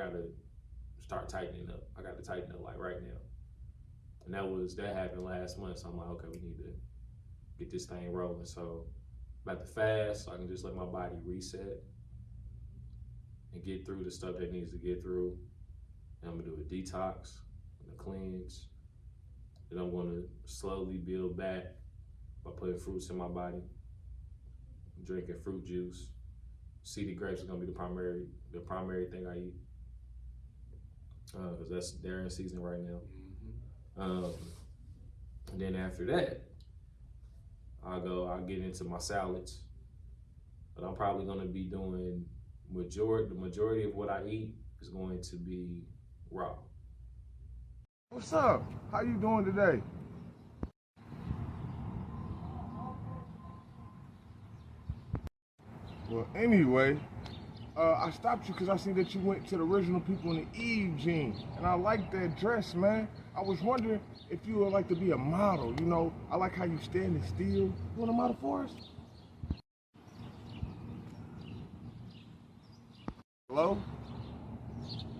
gotta start tightening up. I got to tighten up like right now. And that happened last month. So I'm like, okay, we need to get this thing rolling. So I'm about to fast so I can just let my body reset and get through the stuff that needs to get through. And I'm gonna do a detox and a cleanse. Then I'm gonna slowly build back by putting fruits in my body, drinking fruit juice. Seeded grapes is gonna be the primary thing I eat, because they're in season right now. And then after that, I'll get into my salads, but I'm probably gonna be doing the majority of what I eat is going to be raw. What's up? How you doing today? Well, anyway, I stopped you because I see that you went to the original people in the Eve jeans, and I like that dress, man. I was wondering if you would like to be a model. You know, I like how you standing still. You want a model for us? Hello?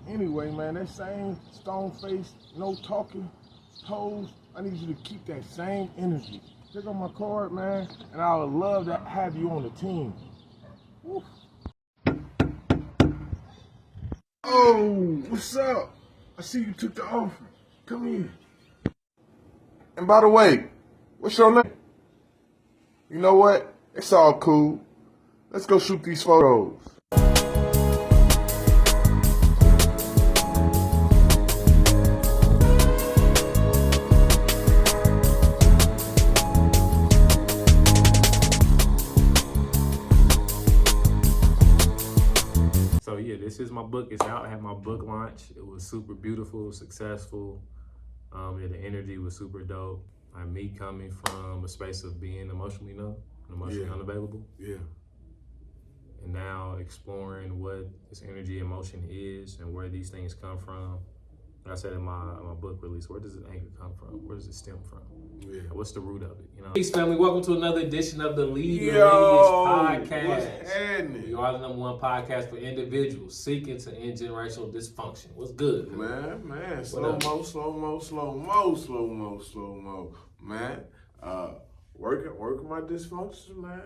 Anyway, man, that same stone face, no talking pose, I need you to keep that same energy. Check out my card, man, and I would love to have you on the team. Woo. Oh, what's up? I see you took the offer. Come here. And by the way, what's your name? You know what? It's all cool. Let's go shoot these photos. So yeah, this is my book. It's out. I had my book launch. It was super beautiful, successful. The energy was super dope. Me coming from a space of being emotionally numb, emotionally unavailable. Yeah. And now exploring what this energy, emotion is and where these things come from. Like I said in my book release, where does the anger come from? Where does it stem from? Yeah. What's the root of it? You know. Peace, family. Welcome to another edition of the Lead Your Lineage podcast. What's happening? We are the #1 podcast for individuals seeking to end generational dysfunction. What's good? Man, slow mo. Man, working my dysfunctions, man.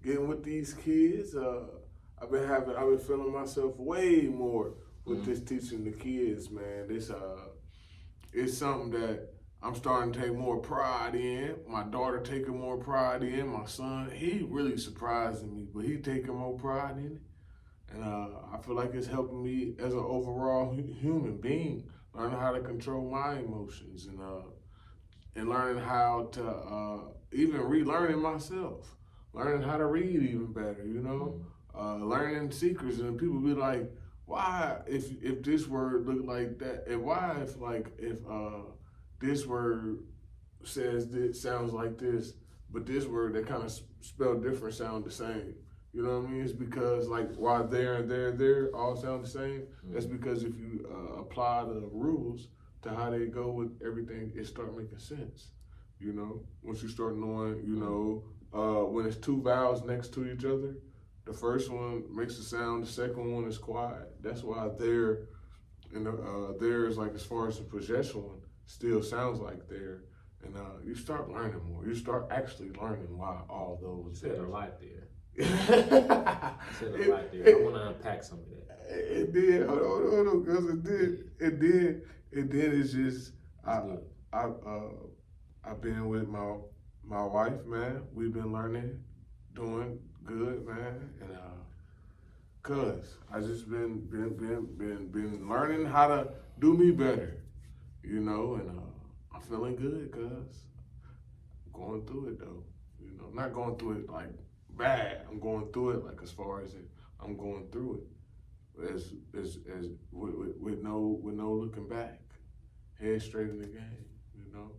Getting with these kids. I've been feeling myself way more with this teaching the kids, man. This it's something that I'm starting to take more pride in. My daughter taking more pride in. My son, he really surprising me, but he taking more pride in it. And I feel like it's helping me as an overall human being, learning how to control my emotions and learning how to even relearning myself, learning how to read even better, you know, learning secrets. And people be like, why if this word look like that, and why if this word says this sounds like this, but this word that kind of spelled different sound the same. You know what I mean? It's because like why there and there all sound the same. That's because if you apply the rules to how they go with everything, it start making sense. You know, once you start knowing, you know, when it's two vowels next to each other, the first one makes a sound, the second one is quiet. That's why there and there is like as far as the possession one still sounds like there. And you start learning more. You start actually learning why all those. You said a lot there. I want to unpack some of that. It did. Hold on, because it did. It's just I've been with my wife, man. We've been learning, doing good, man, and cause I just been learning how to do me better, you know, and I'm feeling good, cause I'm going through it though, you know, not going through it like bad. I'm going through it like as far as I'm going through it, as with no looking back, head straight in the game. You know,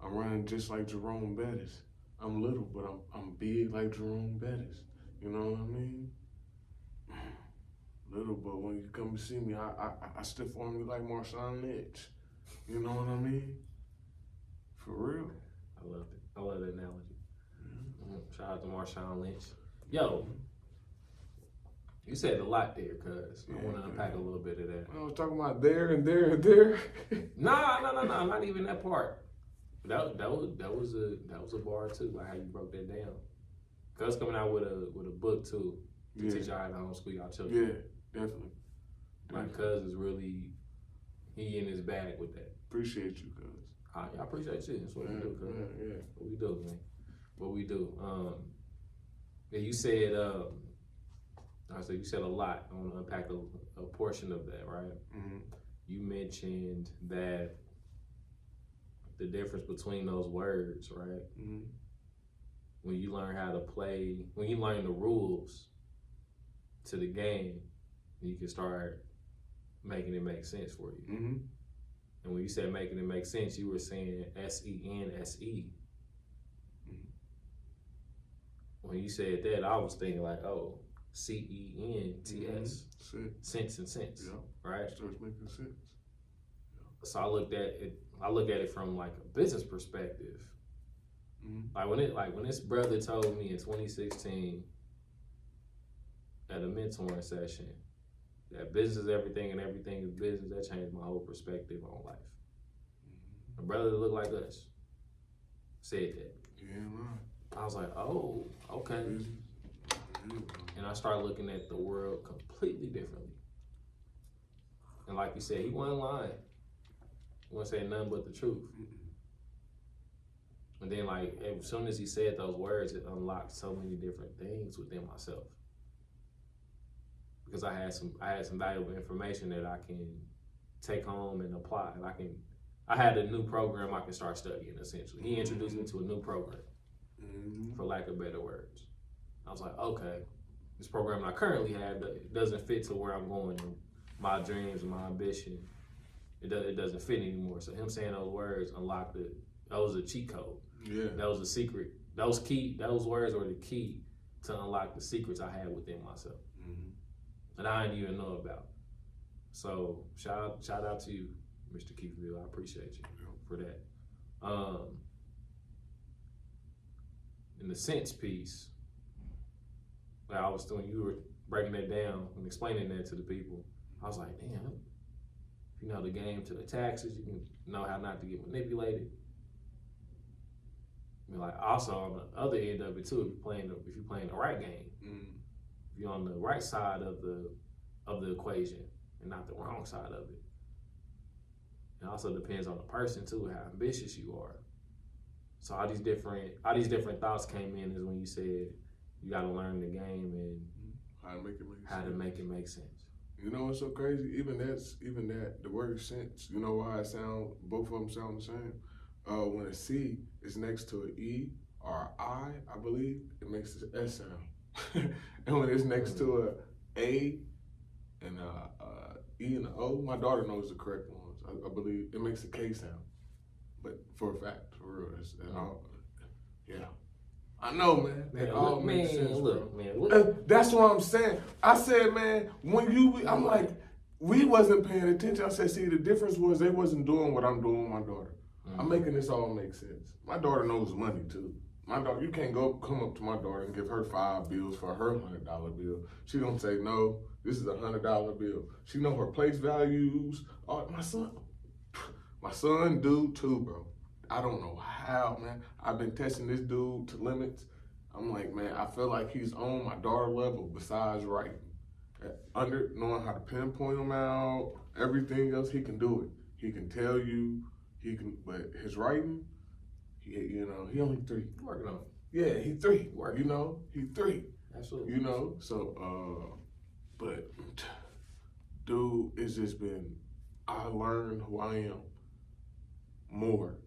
I'm running just like Jerome Bettis. I'm little, but I'm big like Jerome Bettis. You know what I mean? Little, but when you come to see me, I stiff on me like Marshawn Lynch. You know what I mean? For real. I love it. I love that analogy. Shout out to Marshawn Lynch. Yo, you said a lot there, cuz. I want to unpack a little bit of that. I was talking about there and there and there. No, not even that part. That was a bar too, like how you broke that down. Cuz coming out with a book too to teach y'all how to homeschool y'all children. Yeah, definitely. My cuz is really he in his bag with that. Appreciate you, cuz. I appreciate you. That's what we do, cuz. Yeah. What we do, man. What we do. Yeah, you said you said a lot. I want to unpack a portion of that, right? Mm-hmm. You mentioned that the difference between those words, right? Mm-hmm. When you learn how to play, when you learn the rules to the game, you can start making it make sense for you. Mm-hmm. And when you said making it make sense, you were saying SENSE. Mm-hmm. When you said that, I was thinking like, oh, CENTS, sense and sense, right? Starts making sense. So I look at it from like a business perspective. Mm-hmm. Like when this brother told me in 2016 at a mentoring session that business is everything and everything is business, that changed my whole perspective on life. Mm-hmm. A brother that looked like us said that. Yeah, right. I was like, oh, okay. And I started looking at the world completely differently. And like you said, he wasn't lying. He wasn't saying nothing but the truth. And then like, as soon as he said those words, it unlocked so many different things within myself. Because I had some valuable information that I can take home and apply. And I had a new program I can start studying essentially. He introduced me to a new program, for lack of better words. I was like, okay, this program I currently have doesn't fit to where I'm going and my dreams and my ambition. It doesn't fit anymore. So him saying those words unlocked it. That was a cheat code. Yeah. That was a secret. Those words were the key to unlock the secrets I had within myself. Mm-hmm. And I didn't even know about. So shout out to you, Mr. Keithville. I appreciate you for that. In the sense piece, like I was doing, you were breaking that down and explaining that to the people. I was like, damn, if you know the game to the taxes, you can know how not to get manipulated. I mean, like also on the other end of it too, if you're playing the right game, if you're on the right side of the equation and not the wrong side of it. It also depends on the person too, how ambitious you are. So all these different thoughts came in is when you said you got to learn the game and how to make it make sense. You know what's so crazy? Even that the word sense. You know why both of them sound the same? When a C is next to an E or an I believe it makes the S sound. And when it's next to a and a E and an O, my daughter knows the correct ones. I believe it makes a K sound. But for a fact, for real, yeah. I know, man. It all makes sense, bro. That's what I'm saying. I said, man, I'm like, we wasn't paying attention. I said, see, the difference was they wasn't doing what I'm doing with my daughter. I'm making this all make sense. My daughter knows money too. My daughter, you can't come up to my daughter and give her 5 bills for her $100 bill. She don't say, no, this is a $100 bill. She know her place values. My son do too, bro. I don't know how, man. I've been testing this dude to limits. I'm like, man, I feel like he's on my daughter level besides writing. Knowing how to pinpoint him out, everything else, he can do it. He can tell you, but his writing, he only 3. Working on it. Yeah, he's 3. He's 3. Absolutely. So, but dude, it's just been, I learned who I am more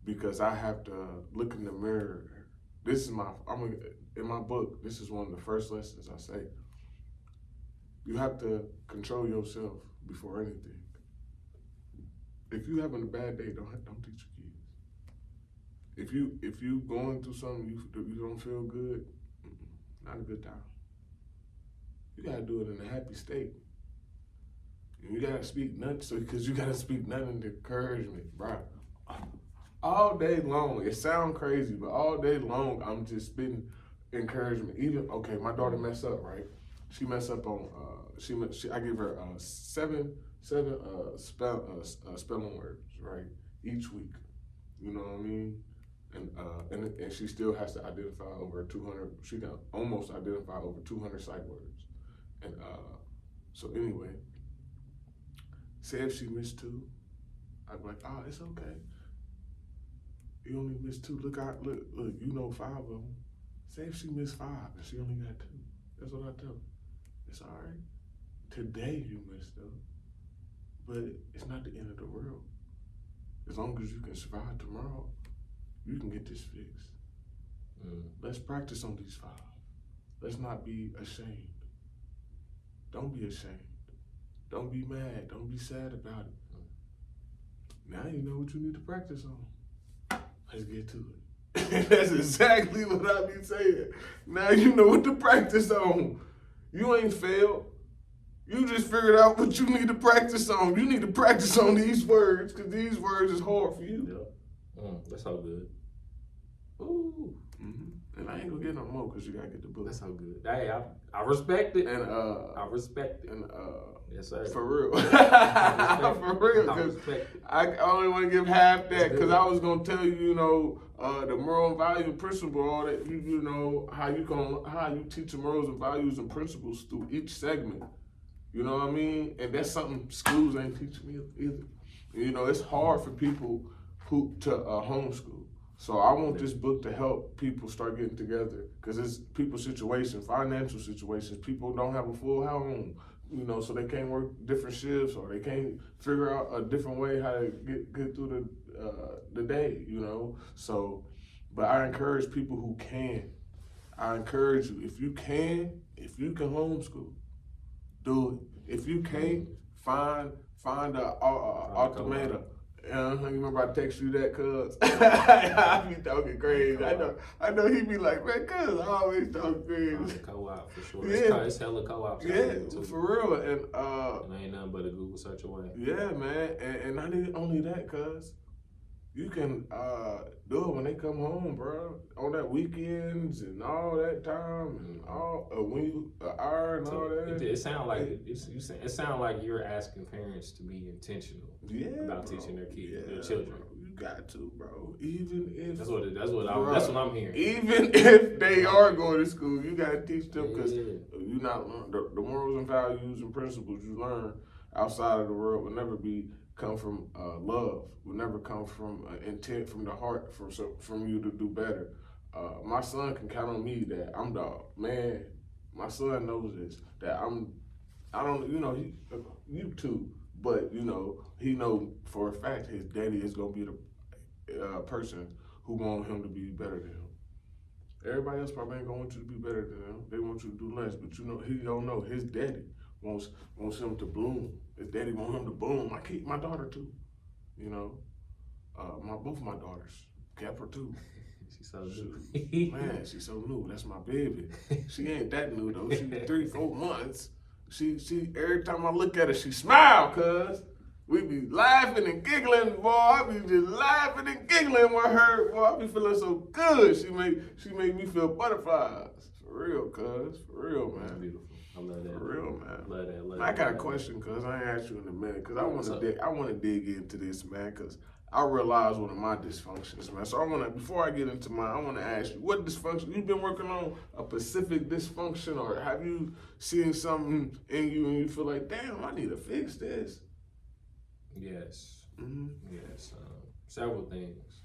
because I have to look in the mirror. In my book, this is one of the first lessons I say. You have to control yourself before anything. If you having a bad day, don't teach your kids. If you going through something you don't feel good, not a good time. You gotta do it in a happy state. And you gotta speak nothing, because you gotta speak nothing to encouragement, bro. All day long, it sounds crazy, but all day long, I'm just spitting encouragement. My daughter messed up, right? She messed up on, I gave her 7 spelling words, right? Each week. You know what I mean? And she still has to identify over 200. She can almost identify over 200 sight words. And so anyway, say if she missed 2, I'd be like, oh, it's okay. You only missed 2. Look, you know 5 of them. Say if she missed 5 and she only got 2. That's what I tell her. It's all right. Today you missed them, but it's not the end of the world. As long as you can survive tomorrow, you can get this fixed. Let's practice on these 5. Let's not be ashamed. Don't be ashamed. Don't be mad. Don't be sad about it. Now you know what you need to practice on. Let's get to it. That's exactly what I be saying. Now you know what to practice on. You ain't failed. You just figured out what you need to practice on. You need to practice on these words because these words is hard for you. Yeah. That's all good. Ooh. And I ain't gonna get no more because you gotta get the book. That's all good. Hey, I respect it. And I respect it. And yes, sir. For real. For real. Because I only want to give half that because I was gonna tell you, you know, the moral and value principle, all that. You know how you teach the morals and values and principles through each segment. You know what I mean? And that's something schools ain't teaching me either. You know, it's hard for people to homeschool. So I want this book to help people start getting together because it's people's situation, financial situations. People don't have a full home, you know, so they can't work different shifts or they can't figure out a different way how to get through the day, you know. So, but I encourage people who can. I encourage you, if you can homeschool, do it. If you can't, find a ultimatum. You remember I text you that, cuz? I be talking crazy. I know he be like, man, cuz I always talk crazy. Co-op for sure. Yeah. It's hella co-ops. Yeah, for real. And it ain't nothing but a Google search away. Yeah, man. And not only that, cuz you can do it when they come home, bro. On that weekends and all that time and all when you iron and all that. It sounds like it sounds like you're asking parents to be intentional about teaching their kids, their children. Bro, you got to, bro. Even if that's what I'm hearing. Even if they are going to school, you gotta teach them because you not learn the morals and values and principles you learn outside of the world will never come from love, will never come from intent from the heart from you to do better. My son can count on me that I'm the man. My son knows this, that I don't, you know, you too, but you know, he know for a fact his daddy is gonna be the person who want him to be better than him. Everybody else probably ain't gonna want you to be better than them. They want you to do less, but you know, he don't know his daddy wants him to bloom. His daddy want him to bloom. My daughter too, you know. Both my daughters, Capra too. She's so new. Man, she's so new. That's my baby. She ain't that new though. She's 3-4 months. She every time I look at her, she smile, cuz. We be laughing and giggling, boy. I be just laughing and giggling with her, boy. I be feeling so good. She make me feel butterflies. For real, cuz. For real, man. That's beautiful. I love that. For real, man. Love that. I got a question, cuz I ain't asked you in a minute, cuz I want to dig into this, man, cuz I realized one of my dysfunctions, man. So before I get into mine, I want to ask you, what dysfunction, you been working on a specific dysfunction, or have you seen something in you and you feel like, damn, I need to fix this? Yes. Mm-hmm. Yes. Several things.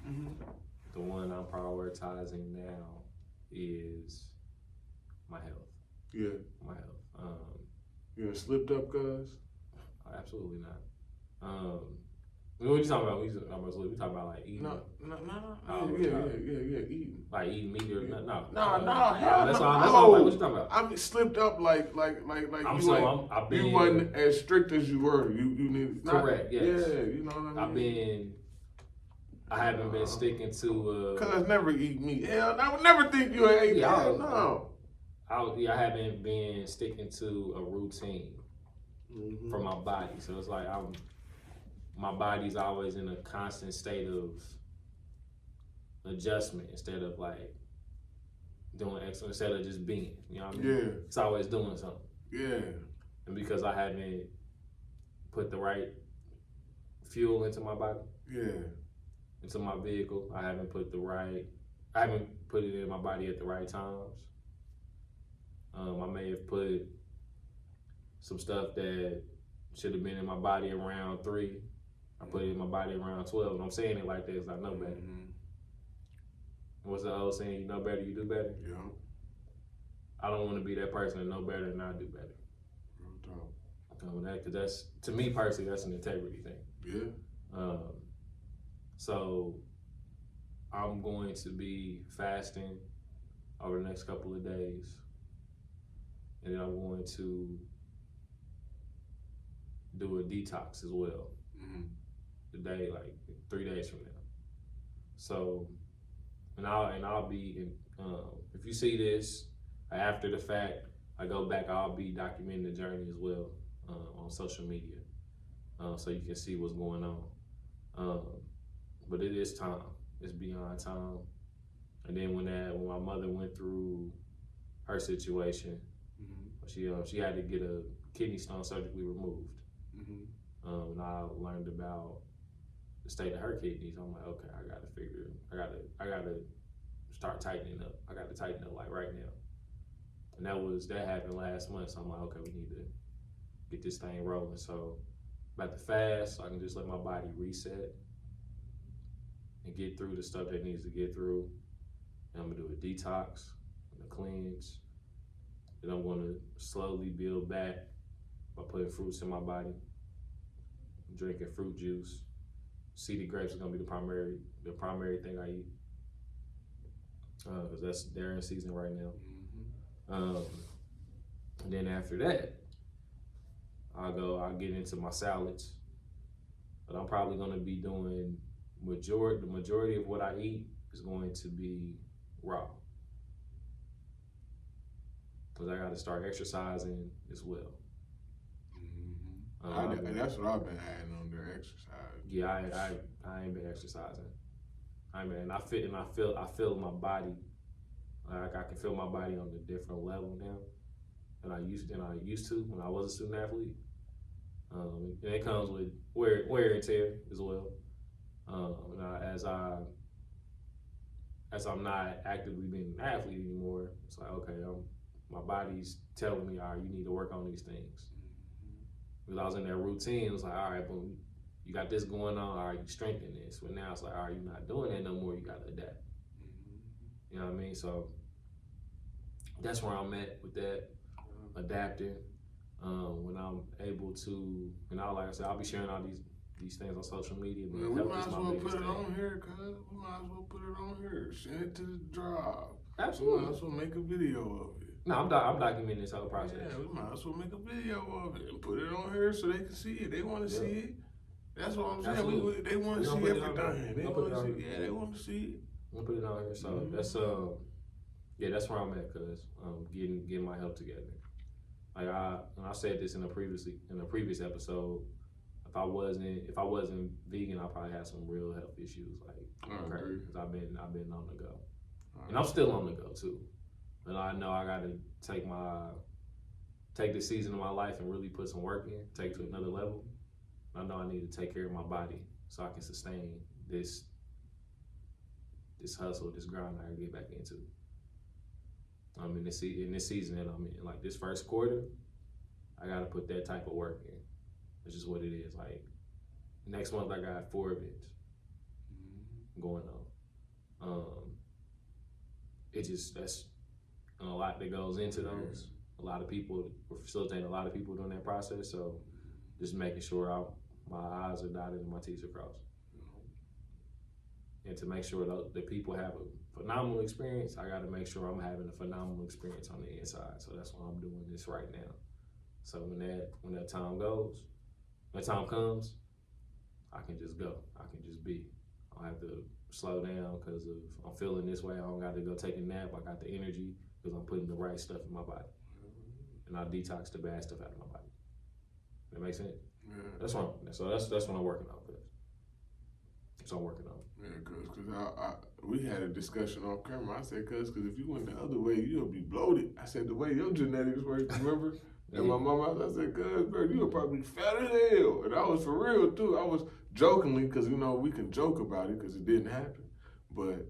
Mm-hmm. The one I'm prioritizing now is my health. Yeah. My health. You done slipped up, cuz? Absolutely not. What you talking about? We talking about like eating. No. Yeah, eating. Like eating meat or no? No, That's all. Like, what you talking about? I mean, slipped up like I've been, you wasn't as strict as you were. You need correct. Yes. Yeah, you know what I mean. I haven't been sticking to. Cuz never eat meat. Hell, I would never think you ate. Hell no. I haven't been sticking to a routine for my body, so it's like my body's always in a constant state of adjustment instead of like doing excellent, instead of just being, you know what I mean? Yeah. It's always doing something. Yeah. And because I haven't put the right fuel into my body, Yeah. into my vehicle. I haven't put it in my body at the right times. I may have put some stuff that should have been in my body around 3. I put it in my body around 12. And I'm saying it like that because I know better. Mm-hmm. What's the old saying? You know better, you do better? Yeah. I don't want to be that person that know better and not do better. Real talk. Because that's, to me personally, that's an integrity thing. Yeah. So I'm going to be fasting over the next couple of days. And then I'm going to do a detox as well. Mm-hmm. The day, like 3 days from now. So, and I'll be in, if you see this after the fact, I go back, I'll be documenting the journey as well on social media. So you can see what's going on. But it is time. It's beyond time. And then when my mother went through her situation, she had to get a kidney stone surgically removed. And I learned about the state of her kidneys. I'm like, okay, I gotta start tightening up. I gotta tighten up like right now. And that happened last month. So I'm like, okay, we need to get this thing rolling. So I'm about to fast so I can just let my body reset and get through the stuff that needs to get through. And I'm gonna do a detox and a cleanse. Then I'm gonna slowly build back by putting fruits in my body, drinking fruit juice. Seeded grapes is gonna be the primary thing I eat, because they're in season right now. And then after that, I'll get into my salads, but I'm probably gonna be doing the majority of what I eat is going to be raw, because I got to start exercising as well. And that's what I've been adding on their exercise. Yeah, I ain't been exercising. I feel my body. Like I can feel my body on a different level now than I used to when I was a student athlete. And it comes with wear and tear as well. As I'm not actively being an athlete anymore, it's like, okay, my body's telling me, all right, you need to work on these things. Because I was in that routine, it was like, all right, boom, you got this going on, all right, you strengthen this. But now it's like, all right, you're not doing that no more, you gotta adapt. You know what I mean? So that's where I'm at with that, adapting. When I'm able to, like I said, I'll be sharing all these things on social media. But we might as well put it on here, cuz. We might as well put it on here. Send it to the drive. Absolutely. We might as well make a video of it. No, I'm documenting this whole process. Yeah, we might as well make a video of it and put it on here so they can see it. They want to see it. That's what I'm saying. They want to see everything. They want to see it. We'll put it on here. So that's where I'm at, cuz getting my health together. Like I said this in a previous episode. If I wasn't vegan, I probably had some real health issues. Because I've been on the go, and I'm still on the go too. And I know I got to take this season of my life and really put some work in, take it to another level. I know I need to take care of my body so I can sustain this hustle, this grind I gotta get back into. In this season that I'm in, like this first quarter, I gotta put that type of work in. It's just what it is. Like next month, I got 4 events going on. That's a lot that goes into those. A lot of people, we're facilitating a lot of people during that process. So just making sure my I's are dotted and my T's are crossed. And to make sure that the people have a phenomenal experience, I got to make sure I'm having a phenomenal experience on the inside. So that's why I'm doing this right now. So when that time comes, I can just go. I can just be. I don't have to slow down because I'm feeling this way. I don't got to go take a nap. I got the energy because I'm putting the right stuff in my body. And I detox the bad stuff out of my body. That makes sense? Yeah. That's what I'm working on. That's what I'm working on. Yeah, cause we had a discussion on camera. I said, cause if you went the other way, you'll be bloated. I said, the way your genetics work, remember? And my mama, I said, "Cuz, bro, you were probably fat as hell." And I was for real too. I was jokingly, because we can joke about it because it didn't happen. But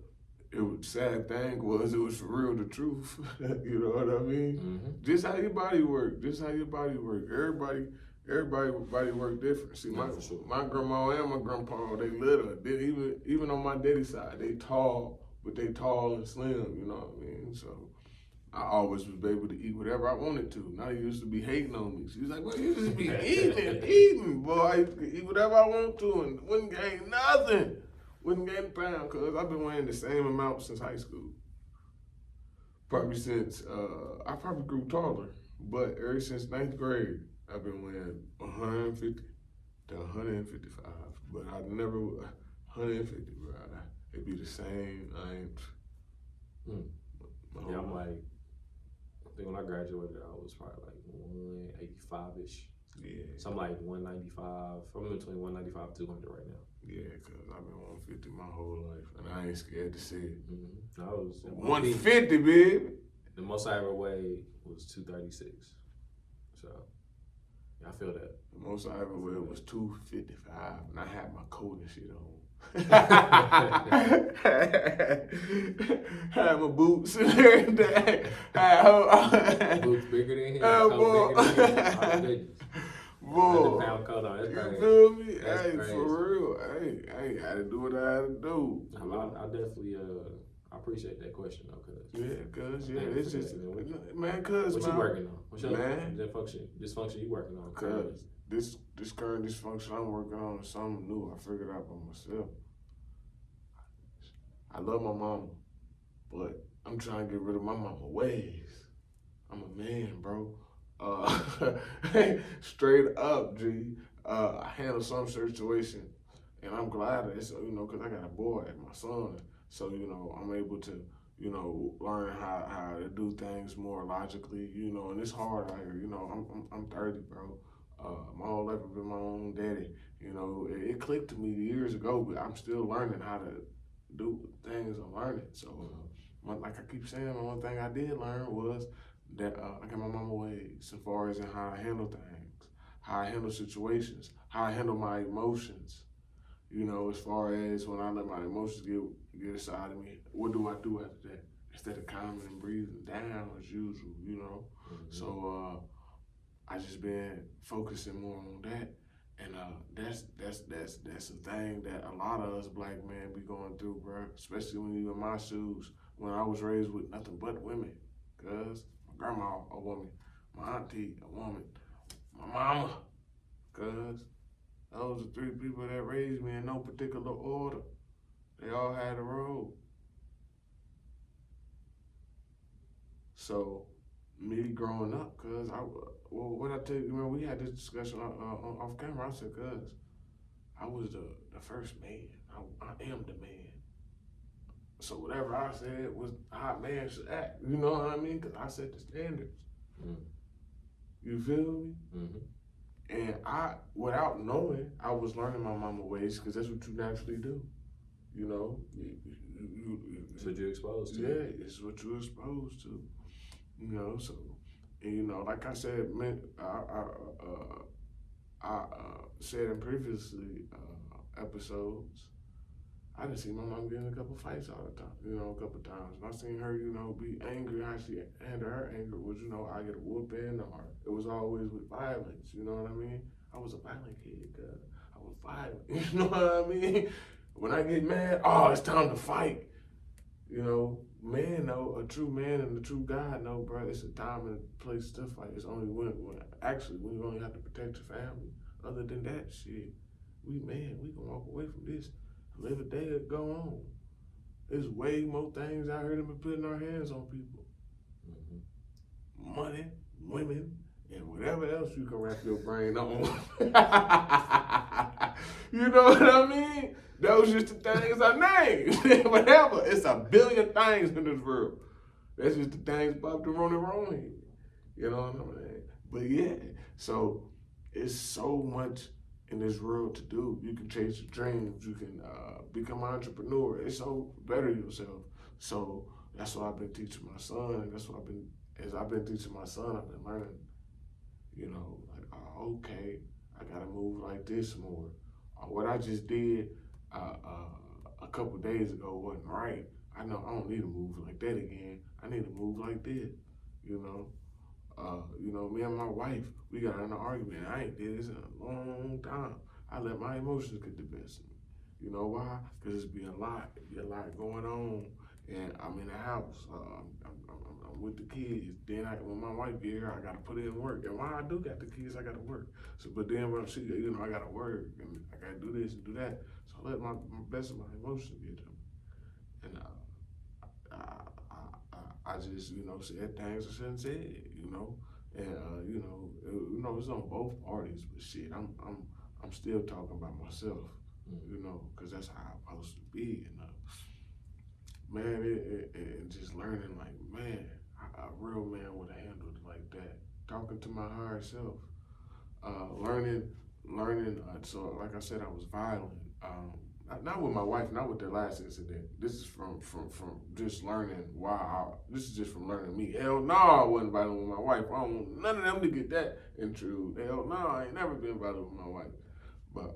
it was sad thing was it was for real the truth. You know what I mean? Mm-hmm. Just how your body work. Everybody body work different. See, my grandma and my grandpa, they little. Even on my daddy's side, they tall, but they tall and slim. You know what I mean? So I always was able to eat whatever I wanted to. Now he used to be hating on me. She was like, "Well, you used to be eating, boy. I used to eat whatever I want to and wouldn't gain nothing. Wouldn't gain a pound, cause I've been weighing the same amount since high school. Probably since I probably grew taller, but ever since 9th grade, I've been weighing 150 to 155. But I never 150, bro. It'd be the same. I ain't. Yeah, I'm like, I think when I graduated, I was probably like 185-ish. Yeah. So I'm like 195. I'm in between 195 and 200 right now. Yeah, cause I've been 150 my whole life, and I ain't scared to say it. Mm-hmm. I was 150, baby. The most I ever weighed was 236. So yeah, I feel that. The most I ever weighed was 255, and I had my coat and shit on. Had my boots and everything. Boots bigger than him. Boy. Coat bigger than him. Boy, 100-pound coat on. That's you crazy. feel me? That's Hey, crazy. for real. Hey, I had to do what I had to do. I definitely I appreciate that question though, cause It's just man, cause what man, you working on? What's your man, dysfunction you working on? Cause this current dysfunction I'm working on is something new. I figured out by myself. I love my mama, but I'm trying to get rid of my mama ways. I'm a man, bro. Straight up, G. I handle some situation, and I'm glad that it's, because I got a boy and my son, so, I'm able to, learn how to do things more logically, and it's hard out here, I'm 30, bro. My whole life I've been my own daddy, it clicked to me years ago, but I'm still learning how to do things I'm learning, so, like I keep saying, one thing I did learn was that I got my mama ways as far as in how I handle things, how I handle situations, how I handle my emotions. As far as when I let my emotions get inside of me, what do I do after that? Instead of calming and breathing down as usual, Mm-hmm. So I just been focusing more on that, and that's a thing that a lot of us black men be going through, bro. Especially when you in my shoes. When I was raised with nothing but women, cause my grandma a woman, my auntie a woman, my mama, cause those are three people that raised me in no particular order. They all had a role. So, me growing up, cause what I tell you, remember we had this discussion off camera. I said, cause I was the first man. I am the man. So whatever I said was how a man should act. You know what I mean? Cause I set the standards. Mm. You feel me? Mm-hmm. And without knowing, I was learning my mama ways, because that's what you naturally do. It's what you're exposed to. Yeah, it's what you're exposed to. So, and like I said, man, I said in previously episodes, I done seen my mom get in a couple fights all the time, a couple times. And I seen her, be angry. How she handled her anger was, I get a whooping, or it was always with violence, you know what I mean? I was a violent kid, cause I was violent, you know what I mean? When I get mad, it's time to fight. Man, no, a true man and a true God, no, bro, it's a time and place to fight. It's only when you only have to protect your family. Other than that, shit, we gonna walk away from this. Live a day that go on. There's way more things out here than we putting our hands on people. Mm-hmm. Money, women, and whatever else you can wrap your brain on. You know what I mean? Those just the things I named. Whatever. It's a billion things in this world. That's just the things Bob the wrong here. You know what I mean? But yeah, so it's so much in this world to do. You can chase your dreams. You can become an entrepreneur. It's so better yourself. So that's what I've been teaching my son, and that's what I've been teaching my son, I've been learning You know, like, oh, okay, I gotta move like this more. What I just did a couple days ago wasn't right. I know I don't need to move like that again. I need to move like this. You know, me and my wife, we got in an argument. I ain't did this in a long time. I let my emotions get the best of me. You know why? Because it's be a lot. It be a lot going on, and I'm in the house. I'm with the kids. Then when my wife get here, I gotta put in work. And while I do got the kids, I gotta work. So, but then when she, I gotta work and I gotta do this and do that. So I let my best of my emotions get to me, and I just, said things I shouldn't say, and it's on both parties. But shit, I'm still talking about myself, because that's how I'm supposed to be. And man, it just learning, like, man, a real man would have handled it like that. Talking to my higher self, learning. So, like I said, I was violent. Not with my wife, not with the last incident. This is from just learning this is just from learning me. Hell no, I wasn't violent with my wife. I don't want none of them to get that into. Hell no, I ain't never been violent with my wife. But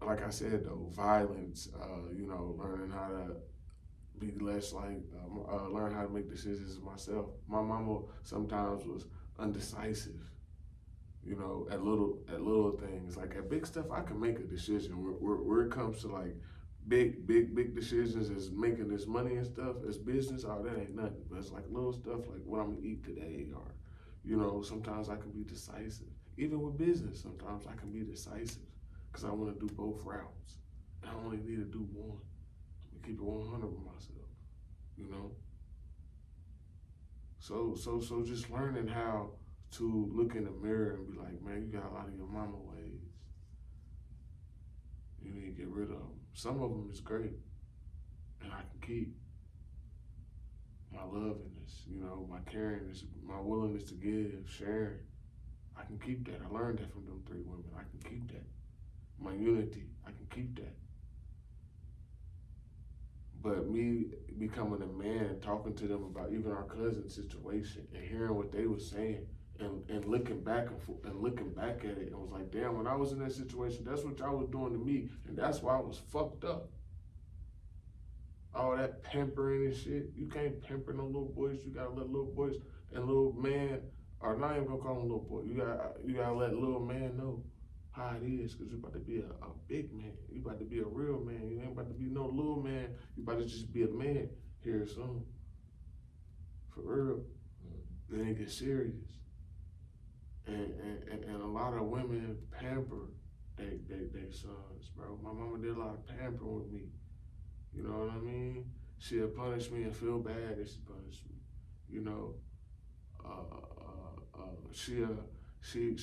like I said though, violence, learning how to be less like, learn how to make decisions myself. My mama sometimes was undecisive. At little things. Like at big stuff, I can make a decision. Where it comes to like big decisions, is making this money and stuff, as business, oh, that ain't nothing. But it's like little stuff, like what I'm gonna eat today, or sometimes I can be decisive. Even with business, sometimes I can be decisive because I want to do both routes. I only need to do one. I'm gonna keep it 100 with myself. So just learning how to look in the mirror and be like, man, you got a lot of your mama ways. You need to get rid of them. Some of them is great, and I can keep. My lovingness, my caringness, my willingness to give, sharing. I can keep that. I learned that from them 3 women. I can keep that. My unity, I can keep that. But me becoming a man, talking to them about even our cousin's situation and hearing what they were saying, and looking back at it, and was like, damn, when I was in that situation, that's what y'all was doing to me, and that's why I was fucked up. All that pampering and shit, you can't pamper no little boys. You gotta let little boys and little man, or not even gonna call them little boy. You gotta let little man know how it is, because you about to be a big man. You about to be a real man. You ain't about to be no little man. You about to just be a man here soon. For real. Then it gets serious. And a lot of women pamper they sons, bro. My mama did a lot of pampering with me. You know what I mean? She'll punish me and feel bad that she punished me. She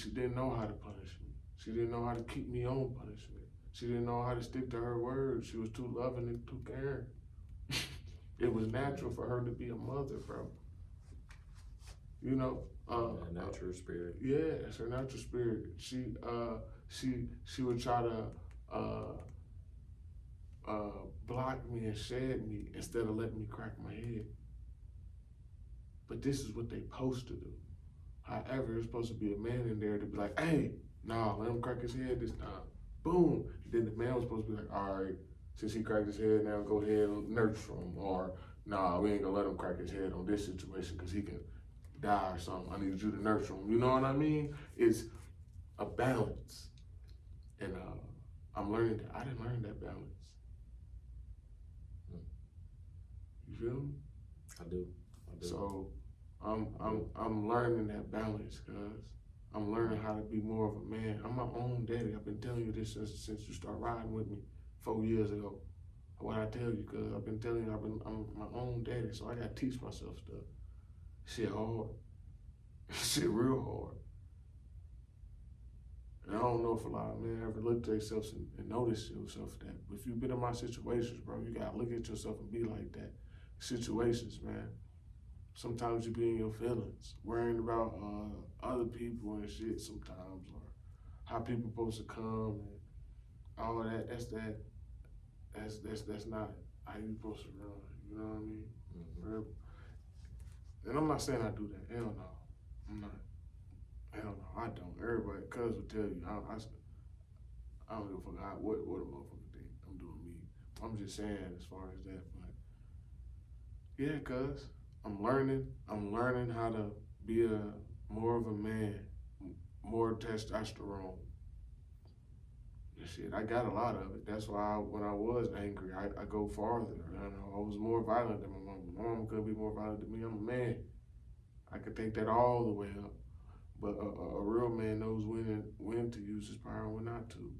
didn't know how to punish me. She didn't know how to keep me on punishment. She didn't know how to stick to her word. She was too loving and too caring. It was natural for her to be a mother, bro. Natural spirit. Yeah, it's her natural spirit. She would try to block me and shed me instead of letting me crack my head. But this is what they supposed to do. However, there's supposed to be a man in there to be like, hey, nah, let him crack his head this time. Boom. And then the man was supposed to be like, all right, since he cracked his head, now go ahead and nurture him. Or, nah, we ain't gonna let him crack his head on this situation because he can die or something. I need you to nurture him. You know what I mean? It's a balance. And I'm learning that. I didn't learn that balance. You feel me? I do. So I'm learning that balance, cuz I'm learning how to be more of a man. I'm my own daddy. I've been telling you this since you started riding with me 4 years ago. What I tell you, cuz I've been telling you I'm my own daddy, so I gotta teach myself stuff. Shit hard. Shit real hard. And I don't know if a lot of men ever look at themselves and notice yourself that. But if you've been in my situations, bro, you gotta look at yourself and be like that. Situations, man. Sometimes you be in your feelings, worrying about other people and shit sometimes, or how people supposed to come and all of that. That's not how you supposed to run. You know what I mean? And I'm not saying I do that. Hell no, I'm not. Hell no, I don't. Everybody, cuz will tell you, I don't give a fuck what a motherfucker think. I'm doing me. I'm just saying as far as that, but yeah, cuz I'm learning how to be more of a man, more testosterone. Shit, I got a lot of it. That's why when I was angry, I go farther. I was more violent than my mama. My mama could be more violent than me. I'm a man. I could take that all the way up. But a real man knows when to use his power and when not to.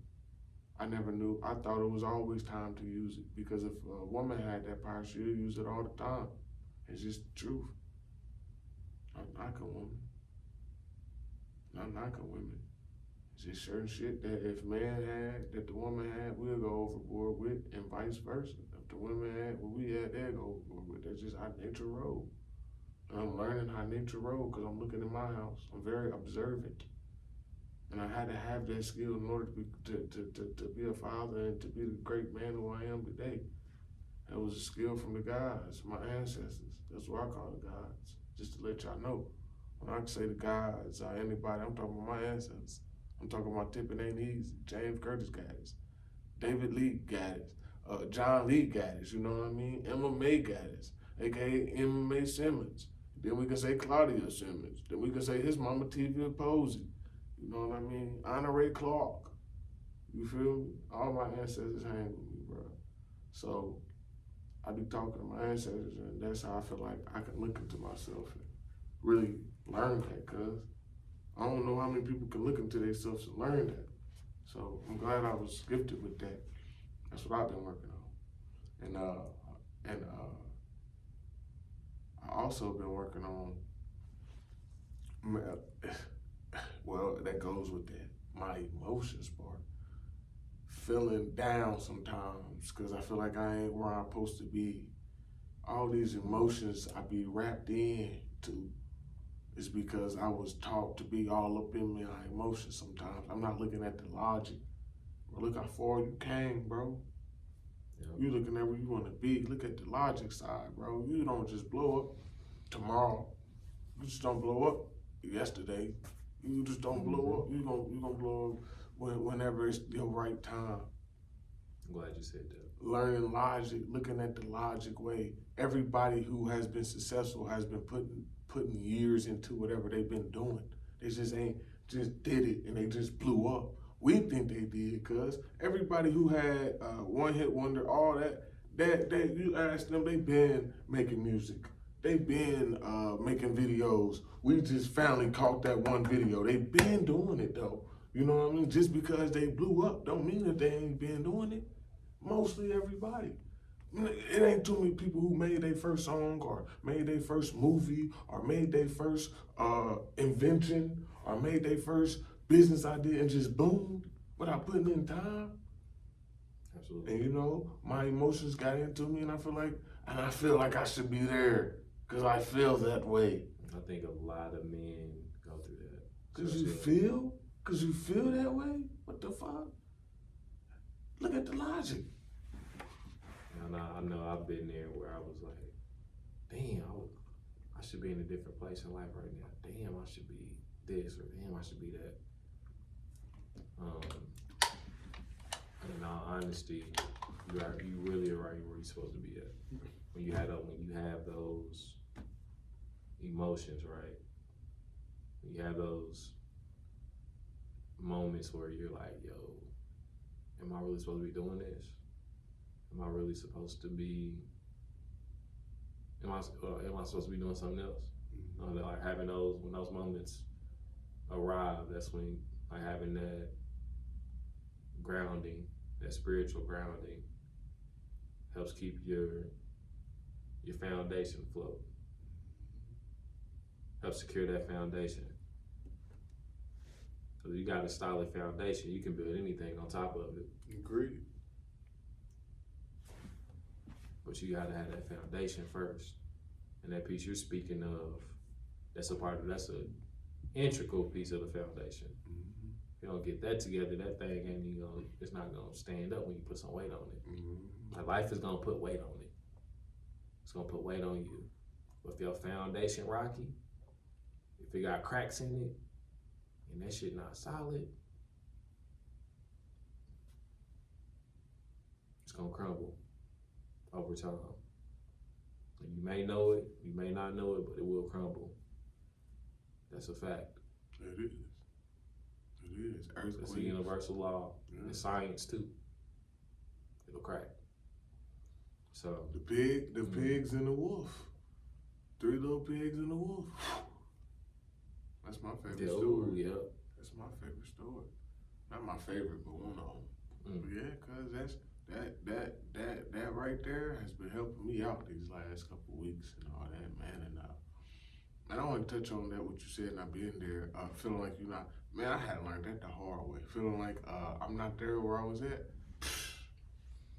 I never knew. I thought it was always time to use it because if a woman had that power, she'd use it all the time. It's just the truth. I'm knocking women. Not knocking women. It's just certain shit that if man had, that the woman had, we'll go overboard with, and vice versa. If the women had what we had, they'll go overboard with. That's just how nature rolls. And I'm learning how nature rolls because I'm looking at my house. I'm very observant. And I had to have that skill in order to be a father and to be the great man who I am today. That was a skill from the gods, my ancestors. That's what I call the gods, just to let y'all know. When I say the gods or anybody, I'm talking about my ancestors. I'm talking about Tippin' Ain't Easy, James Curtis Gaddis, David Lee Gaddis, John Lee Gaddis, you know what I mean? Emma Mae Gaddis, aka Emma Mae Simmons. Then we can say Claudia Simmons. Then we can say his mama Tivia Posey. You know what I mean? Honore Clark. You feel me? All my ancestors hang with me, bro. So I be talking to my ancestors, and that's how I feel like I can look into myself and really learn that, cuz I don't know how many people can look into themselves and learn that. So I'm glad I was gifted with that. That's what I've been working on. And I also been working on, well, that goes with that, my emotions part. Feeling down sometimes because I feel like I ain't where I'm supposed to be. All these emotions I be wrapped into is because I was taught to be all up in my emotions sometimes. I'm not looking at the logic. Bro, look how far you came, bro. Yep. You looking at where you want to be. Look at the logic side, bro. You don't just blow up tomorrow. You just don't blow up yesterday. You just don't blow up. You gonna blow up whenever it's your right time. I'm glad you said that. Learning logic, looking at the logic way. Everybody who has been successful has been putting years into whatever they've been doing. They just did it and they just blew up. We think they did, cuz everybody who had one hit wonder, all that you ask them, they been making music. They been making videos. We just finally caught that one video. They been doing it though. You know what I mean? Just because they blew up don't mean that they ain't been doing it. Mostly everybody. It ain't too many people who made their first song or made their first movie or made their first invention or made their first business idea and just boomed without putting in time. Absolutely. And you know, my emotions got into me and I feel like I should be there because I feel that way. I think a lot of men go through that. Because you feel that way? What the fuck? Look at the logic. And I know I've been there where I was like, damn, I should be in a different place in life right now. Damn, I should be this, or damn, I should be that. In all honesty, you really are right where you're supposed to be at. When you have those emotions, right? When you have those moments where you're like, yo, am I really supposed to be doing this? Am I really supposed to be, am I supposed to be doing something else? Like having when those moments arrive, that's when like having that grounding, that spiritual grounding helps keep your foundation afloat. Helps secure that foundation. So you got a solid foundation, you can build anything on top of it. Agreed. But you gotta have that foundation first. And that piece you're speaking of, that's an integral piece of the foundation. Mm-hmm. If you don't get that together, that thing it's not gonna stand up when you put some weight on it. Mm-hmm. Like life is gonna put weight on it. It's gonna put weight on you. But if your foundation rocky, if it got cracks in it, and that shit not solid, it's gonna crumble over time. And you may know it, you may not know it, but it will crumble. That's a fact. It is. It is. It's a universal law. Yeah. It's science too. It'll crack. So the pigs and the wolf. 3 little pigs and the wolf. That's my favorite story. Yeah. That's my favorite story. Not my favorite, but one of them. But yeah, cause that right there has been helping me out these last couple of weeks and all that, man. And I want to touch on that what you said, not being there, feeling like you're not. Man, I had to learn that the hard way. Feeling like I'm not there where I was at.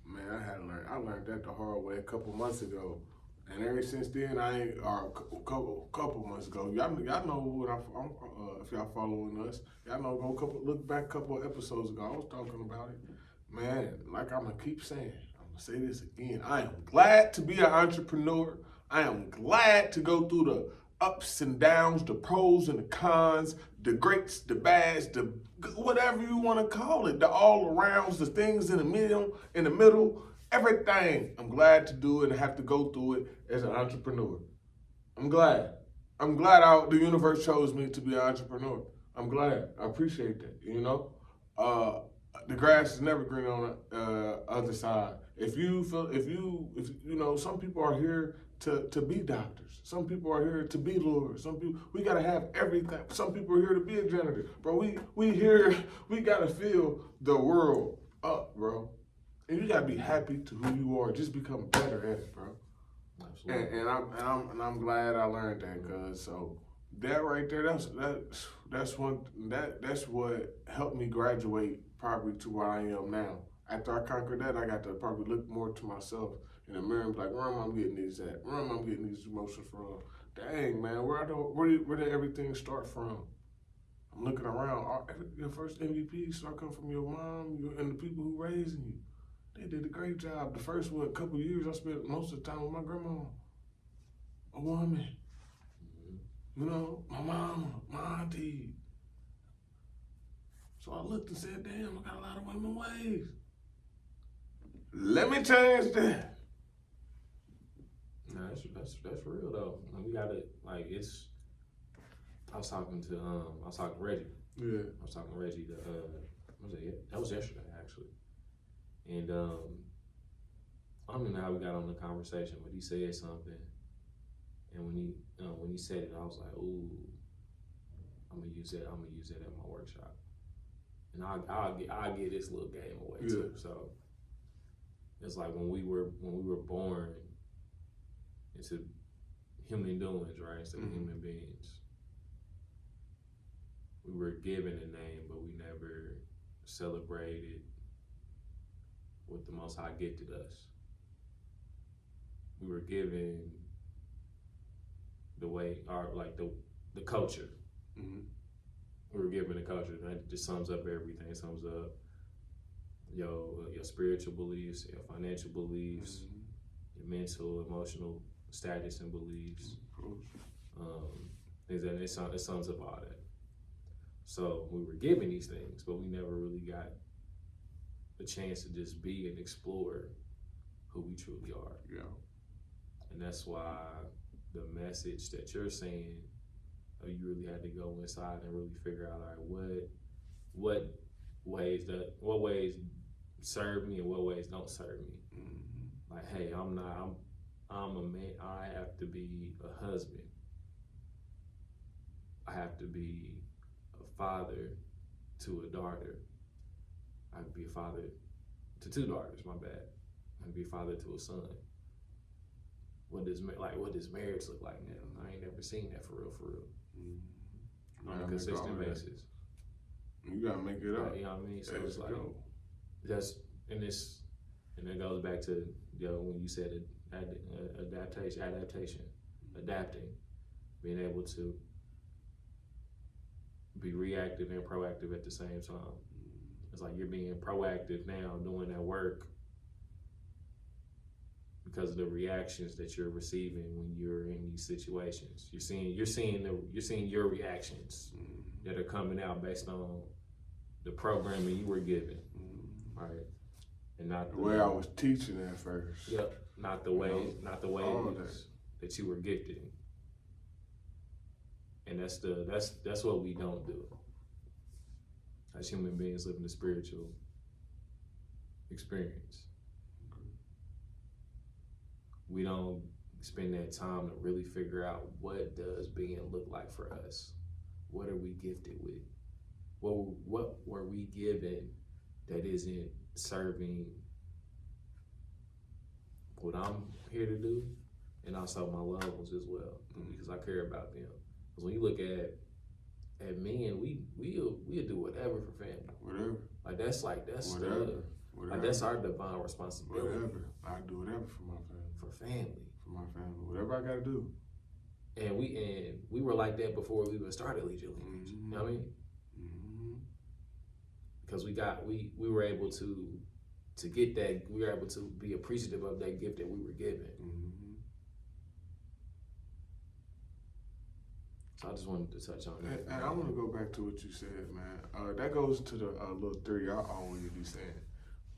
Man, I learned that the hard way a couple months ago. And ever since then, a couple months ago, y'all know what if y'all following us, y'all know look back a couple of episodes ago, I was talking about it. Man, like I'm gonna keep saying, I'm gonna say this again. I am glad to be an entrepreneur. I am glad to go through the ups and downs, the pros and the cons, the greats, the bads, the whatever you want to call it, the all arounds, the things in the middle, everything. I'm glad to do it and have to go through it as an entrepreneur. I'm glad. The universe chose me to be an entrepreneur. I'm glad. I appreciate that. You know, the grass is never green on the other side. If you know, some people are here to be doctors. Some people are here to be lawyers. Some people, we gotta have everything. Some people are here to be a janitor. Bro, we gotta fill the world up, bro. And you gotta be happy to who you are. Just become better at it, bro. Absolutely. And I'm glad I learned that, cause so that right there, that's what helped me graduate probably to where I am now. After I conquered that, I got to probably look more to myself in the mirror and be like, where am I getting these at? Where am I getting these emotions from? Dang, man, where did everything start from? I'm looking around. Your first MVP start coming from your mom and the people who raising you. They did a great job. The first couple of years, I spent most of the time with my grandma, a woman. You know, my mama, my auntie. So I looked and said, damn, I got a lot of women ways. Let me change that. No, that's real though. We gotta I was talking to Reggie. Yeah. I was talking to Reggie. That was yesterday actually, and I don't even know how we got on the conversation, but he said something, and when he said it, I was like, ooh, I'm gonna use that at my workshop, and I'll get this little game away too. So it's like when we were born into human doings, right? Instead of human beings. We were given a name, but we never celebrated what the Most High gifted us. We were given the culture. Mm-hmm. We were given the culture, and that just sums up everything. It sums up your spiritual beliefs, your financial beliefs, your mental, emotional status and beliefs. It sums up all that. So we were given these things, but we never really got a chance to just be and explore who we truly are. Yeah. And that's why the message that you're saying, you really had to go inside and really figure out, all right, what ways serve me and what ways don't serve me. Mm-hmm. Like, hey, I'm a man. I have to be a husband. I have to be a father to a daughter. I have to be a father to 2 daughters. My bad. I have to be a father to a son. What does marriage look like now? I ain't never seen that for real. Mm-hmm. On a consistent basis. You gotta make it up. You know what I mean? So it's like and it goes back to when you said adaptation, adapting, being able to be reactive and proactive at the same time. It's like you're being proactive now, doing that work because of the reactions that you're receiving when you're in these situations. You're seeing your reactions. that are coming out based on the programming you were given, right? And not the way I was teaching at first. Yep, not the way all that you were gifted. And that's what we don't do as human beings living the spiritual experience. We don't spend that time to really figure out what does being look like for us. What are we gifted with? What were we given that isn't serving what I'm here to do, and also my loved ones as well, because I care about them. Because when you look at men, we'll do whatever for family. Whatever. That's whatever. Like that's our divine responsibility. Whatever. I do whatever for my family. For family. For my family. Whatever I gotta do. And we were like that before we even started Lead Your Lineage. You know what I mean? Because we were able to get that, we were able to be appreciative of that gift that we were given. So I just wanted to touch on that. And I want to go back to what you said, man. That goes to the little theory I always be saying.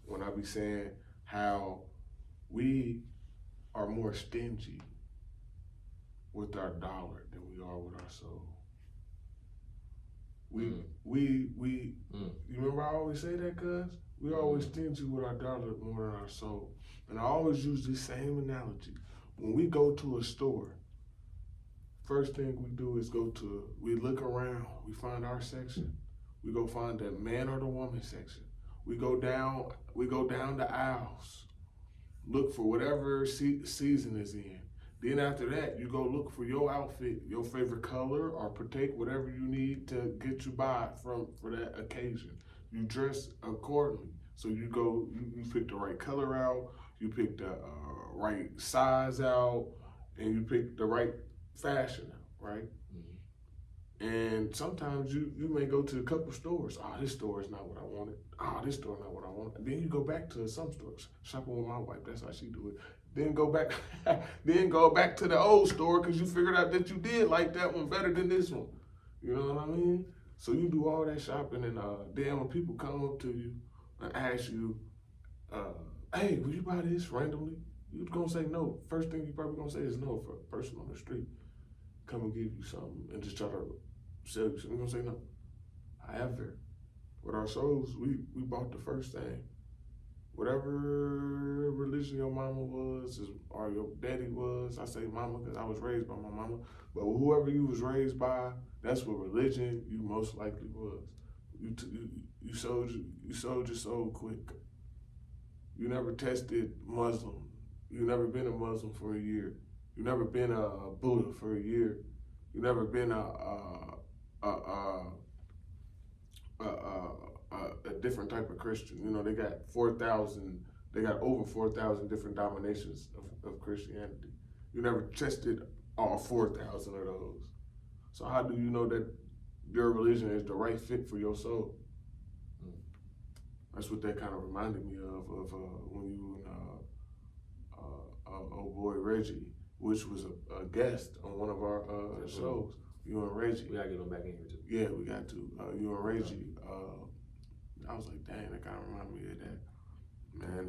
When I be saying how we are more stingy with our dollar than we are with our soul. You remember I always say that, cuz? We always stingy with our dollar more than our soul. And I always use this same analogy. When we go to a store, first thing we do is we look around, we find our section. We go find the man or the woman section. We go down the aisles, look for whatever season is in. Then after that, you go look for your outfit, your favorite color, or partake whatever you need to get you by for that occasion. You dress accordingly. So you go, you pick the right color out, you pick the right size out, and you pick the right fashion out, right? And sometimes you may go to a couple stores. Oh, this store is not what I wanted. Oh, this store is not what I want. And then you go back to some stores. Shopping with my wife, that's how she do it. Then go back to the old store because you figured out that you did like that one better than this one. You know what I mean? So you do all that shopping, and then when people come up to you and ask you, hey, will you buy this randomly? You're gonna say no. First thing you probably gonna say is no for a person on the street. Come and give you something and just try to sell you something. You're gonna say no. However, with our souls, we bought the first thing. Whatever religion your mama was or your daddy was, I say mama because I was raised by my mama, but whoever you was raised by, that's what religion you most likely was. You sold your soul quick. You never tested Muslim. You never been a Muslim for a year. You never been a Buddha for a year. You never been a different type of Christian. You know, they got over 4,000 different denominations of Christianity. You never tested all 4,000 of those. So how do you know that your religion is the right fit for your soul? That's what that kind of reminded me of when you and old boy Reggie, which was a guest on one of our shows. You and Reggie. We gotta get him back in here too. Yeah, we got to. You and Reggie. I was like, dang, that kind of reminded me of that. Man,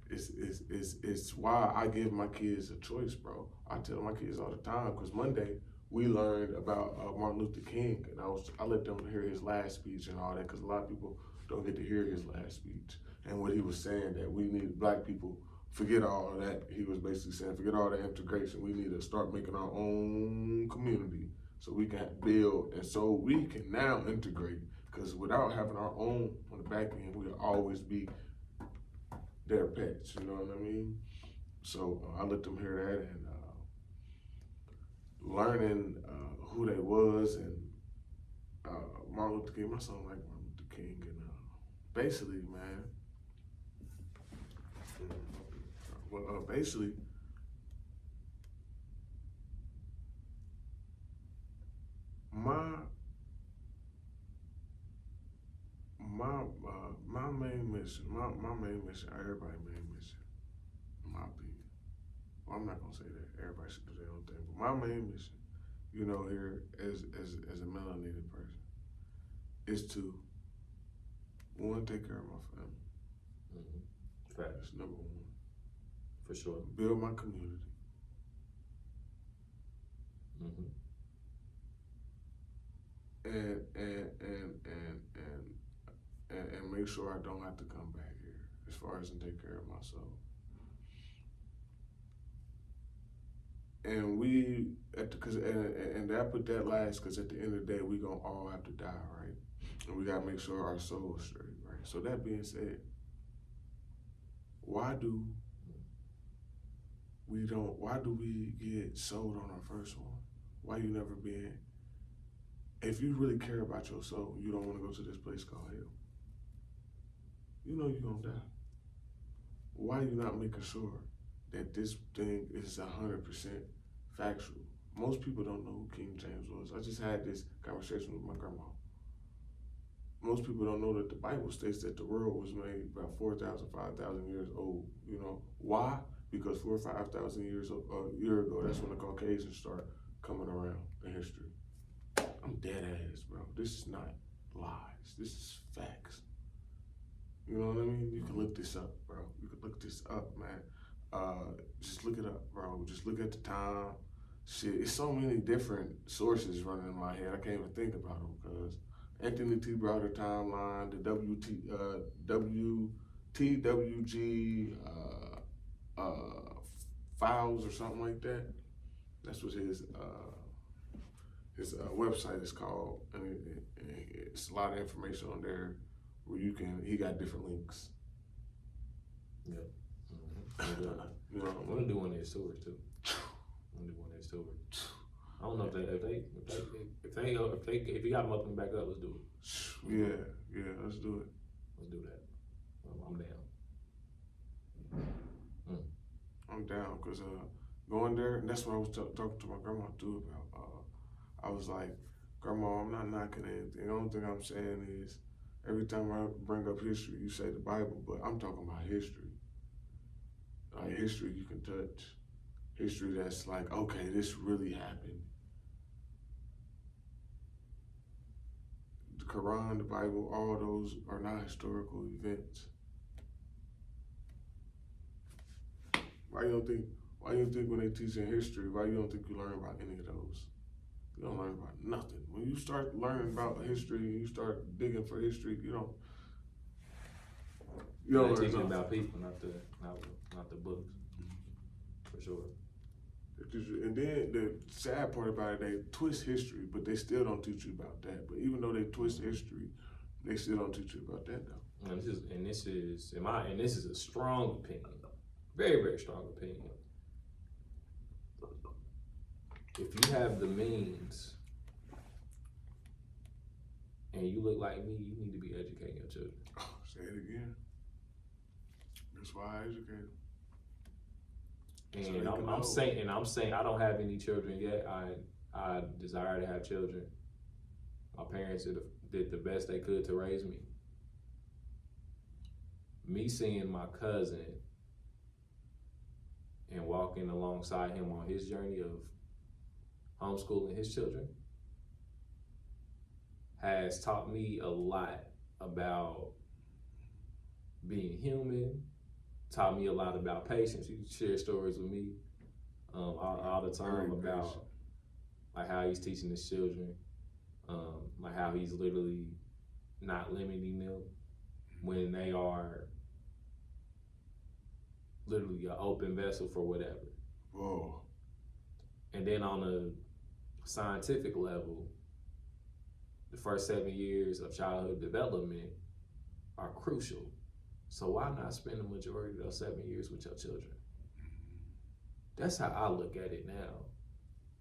it's why I give my kids a choice, bro. I tell my kids all the time, because Monday we learned about Martin Luther King, and I let them hear his last speech and all that, because a lot of people don't get to hear his last speech. And what he was saying, that we need black people, forget all of that. He was basically saying, forget all the integration. We need to start making our own community so we can build, and so we can now integrate. Because without having our own on the back end, we'll always be their pets, you know what I mean? So I let them hear that, and learning who they was, and Martin Luther King, my son like Martin Luther King, and basically, man, basically, my main mission, everybody's main mission, in my opinion. Well, I'm not gonna say that everybody should do their own thing, but my main mission here as a melanated person, is to, one, take care of my family. Facts. That's number one. For sure. Build my community. And make sure I don't have to come back here, as far as to take care of my soul. And and I put that last because at the end of the day we gonna all have to die, right? And we gotta make sure our soul is straight, right? So that being said, why do we get sold on our first one? Why you never been? If you really care about your soul, you don't want to go to this place called hell. You know you're gonna die. Why you not making sure that this thing is 100% factual? Most people don't know who King James was. I just had this conversation with my grandma. Most people don't know that the Bible states that the world was made about 4,000, 5,000 years old. Why? Because 4,000 or 5,000 years a year ago, that's when the Caucasians start coming around in history. I'm dead ass, bro. This is not lies. This is facts. You know what I mean? You can look this up, bro. You can look this up, man. Just look it up, bro. Just look at the time. Shit, it's so many different sources running in my head. I can't even think about them because Anthony T. Browder timeline, the WTWG files or something like that. That's what his website is called, and it's a lot of information on there where he got different links. Yeah. I'm gonna do one of his tours too. I don't know if you got them up and back up, let's do it. Yeah, let's do it. Let's do that. I'm down. I'm down because going there, and that's what I was talking to my grandma too about. I was like, Grandma, I'm not knocking anything. The only thing I'm saying is, every time I bring up history, you say the Bible, but I'm talking about history. Like history you can touch. History that's like, okay, this really happened. The Quran, the Bible, all those are not historical events. Why you think when they teach in history, why you don't think you learn about any of those? You don't learn about nothing. When you start learning about history, you start digging for history, you don't learn teaching nothing. about people, not the books. For sure. And then the sad part about it, they twist history, but they still don't teach you about that. But even though they twist history, they still don't teach you about that though. And this is a strong opinion, very, very strong opinion. If you have the means and you look like me, you need to be educating your children. Say it again. That's why I educate them. And I'm saying I don't have any children yet. I desire to have children. My parents did the best they could to raise me. Me seeing my cousin and walking alongside him on his journey of homeschooling his children has taught me a lot about being human, taught me a lot about patience. He shares stories with me all the time about like how he's teaching his children, like how he's literally not limiting them when they are literally an open vessel for whatever. Whoa. And then on a scientific level, the first 7 years of childhood development are crucial. So why not spend the majority of those 7 years with your children? That's how I look at it now.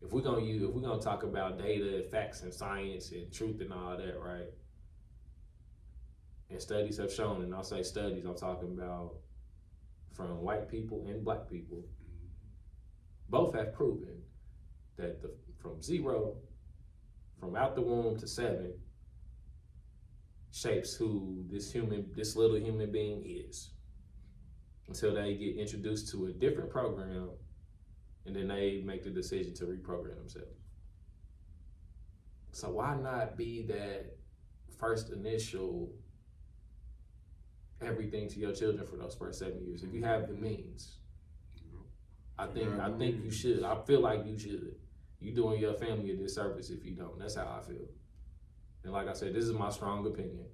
If we're gonna talk about data, facts, and science, and truth, and all that, right? And studies have shown, and I'll say studies, I'm talking about from white people and black people, both have proven that from 0, from out the womb to 7, shapes who this little human being is, until they get introduced to a different program, and then they make the decision to reprogram themselves. So why not be that first initial everything to your children for those first 7 years? If you have the means, I think you should. I feel like you should. You doing your family a disservice if you don't. That's how I feel. And like I said, this is my strong opinion.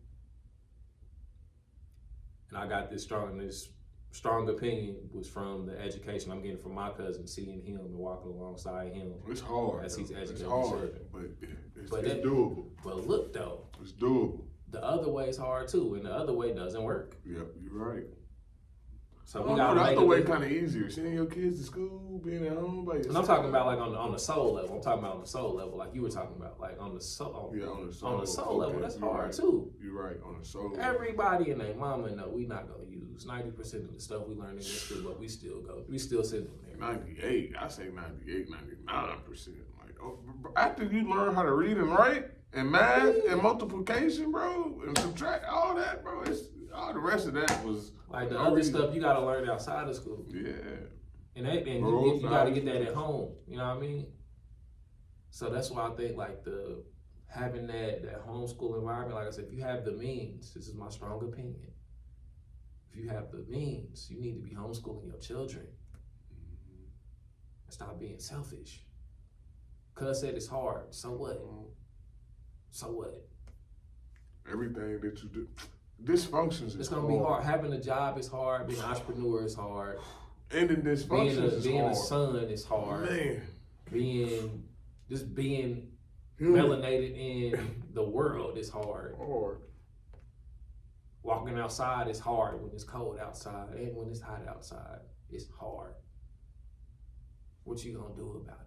And I got this strong opinion was from the education I'm getting from my cousin, seeing him and walking alongside him. It's hard. As he's educating it's hard, children. but it's doable. But look though, it's doable. The other way is hard too, and the other way doesn't work. Yep, you're right. So the other way kind of easier. Sending your kids to school, being at home by yourself. And I'm talking about like on the soul level. I'm talking about on the soul level, like you were talking about, like on the soul. Yeah, on the soul. Level, that's hard too. You're right, on the soul. Everybody and their mama know we not gonna use 90% of the stuff we learn in this school, but we still send them there. 98, I say 98, 99%. Like, after you learn how to read and write and math and multiplication, bro, and subtract all that, bro, all the rest of that was like the other stuff you gotta learn outside of school. Yeah. And you gotta get that at home. You know what I mean? So that's why I think like having that homeschool environment, like I said, if you have the means, this is my strong opinion. If you have the means, you need to be homeschooling your children. And stop being selfish. Cuz said it's hard. So what? So what? Everything that you do. Dysfunctions is hard. It's gonna be hard. Having a job is hard. Being an entrepreneur is hard. Ending dysfunctions is hard. Being a son is hard. Man. Being melanated in the world is hard. Walking outside is hard when it's cold outside and when it's hot outside. It's hard. What you gonna do about it?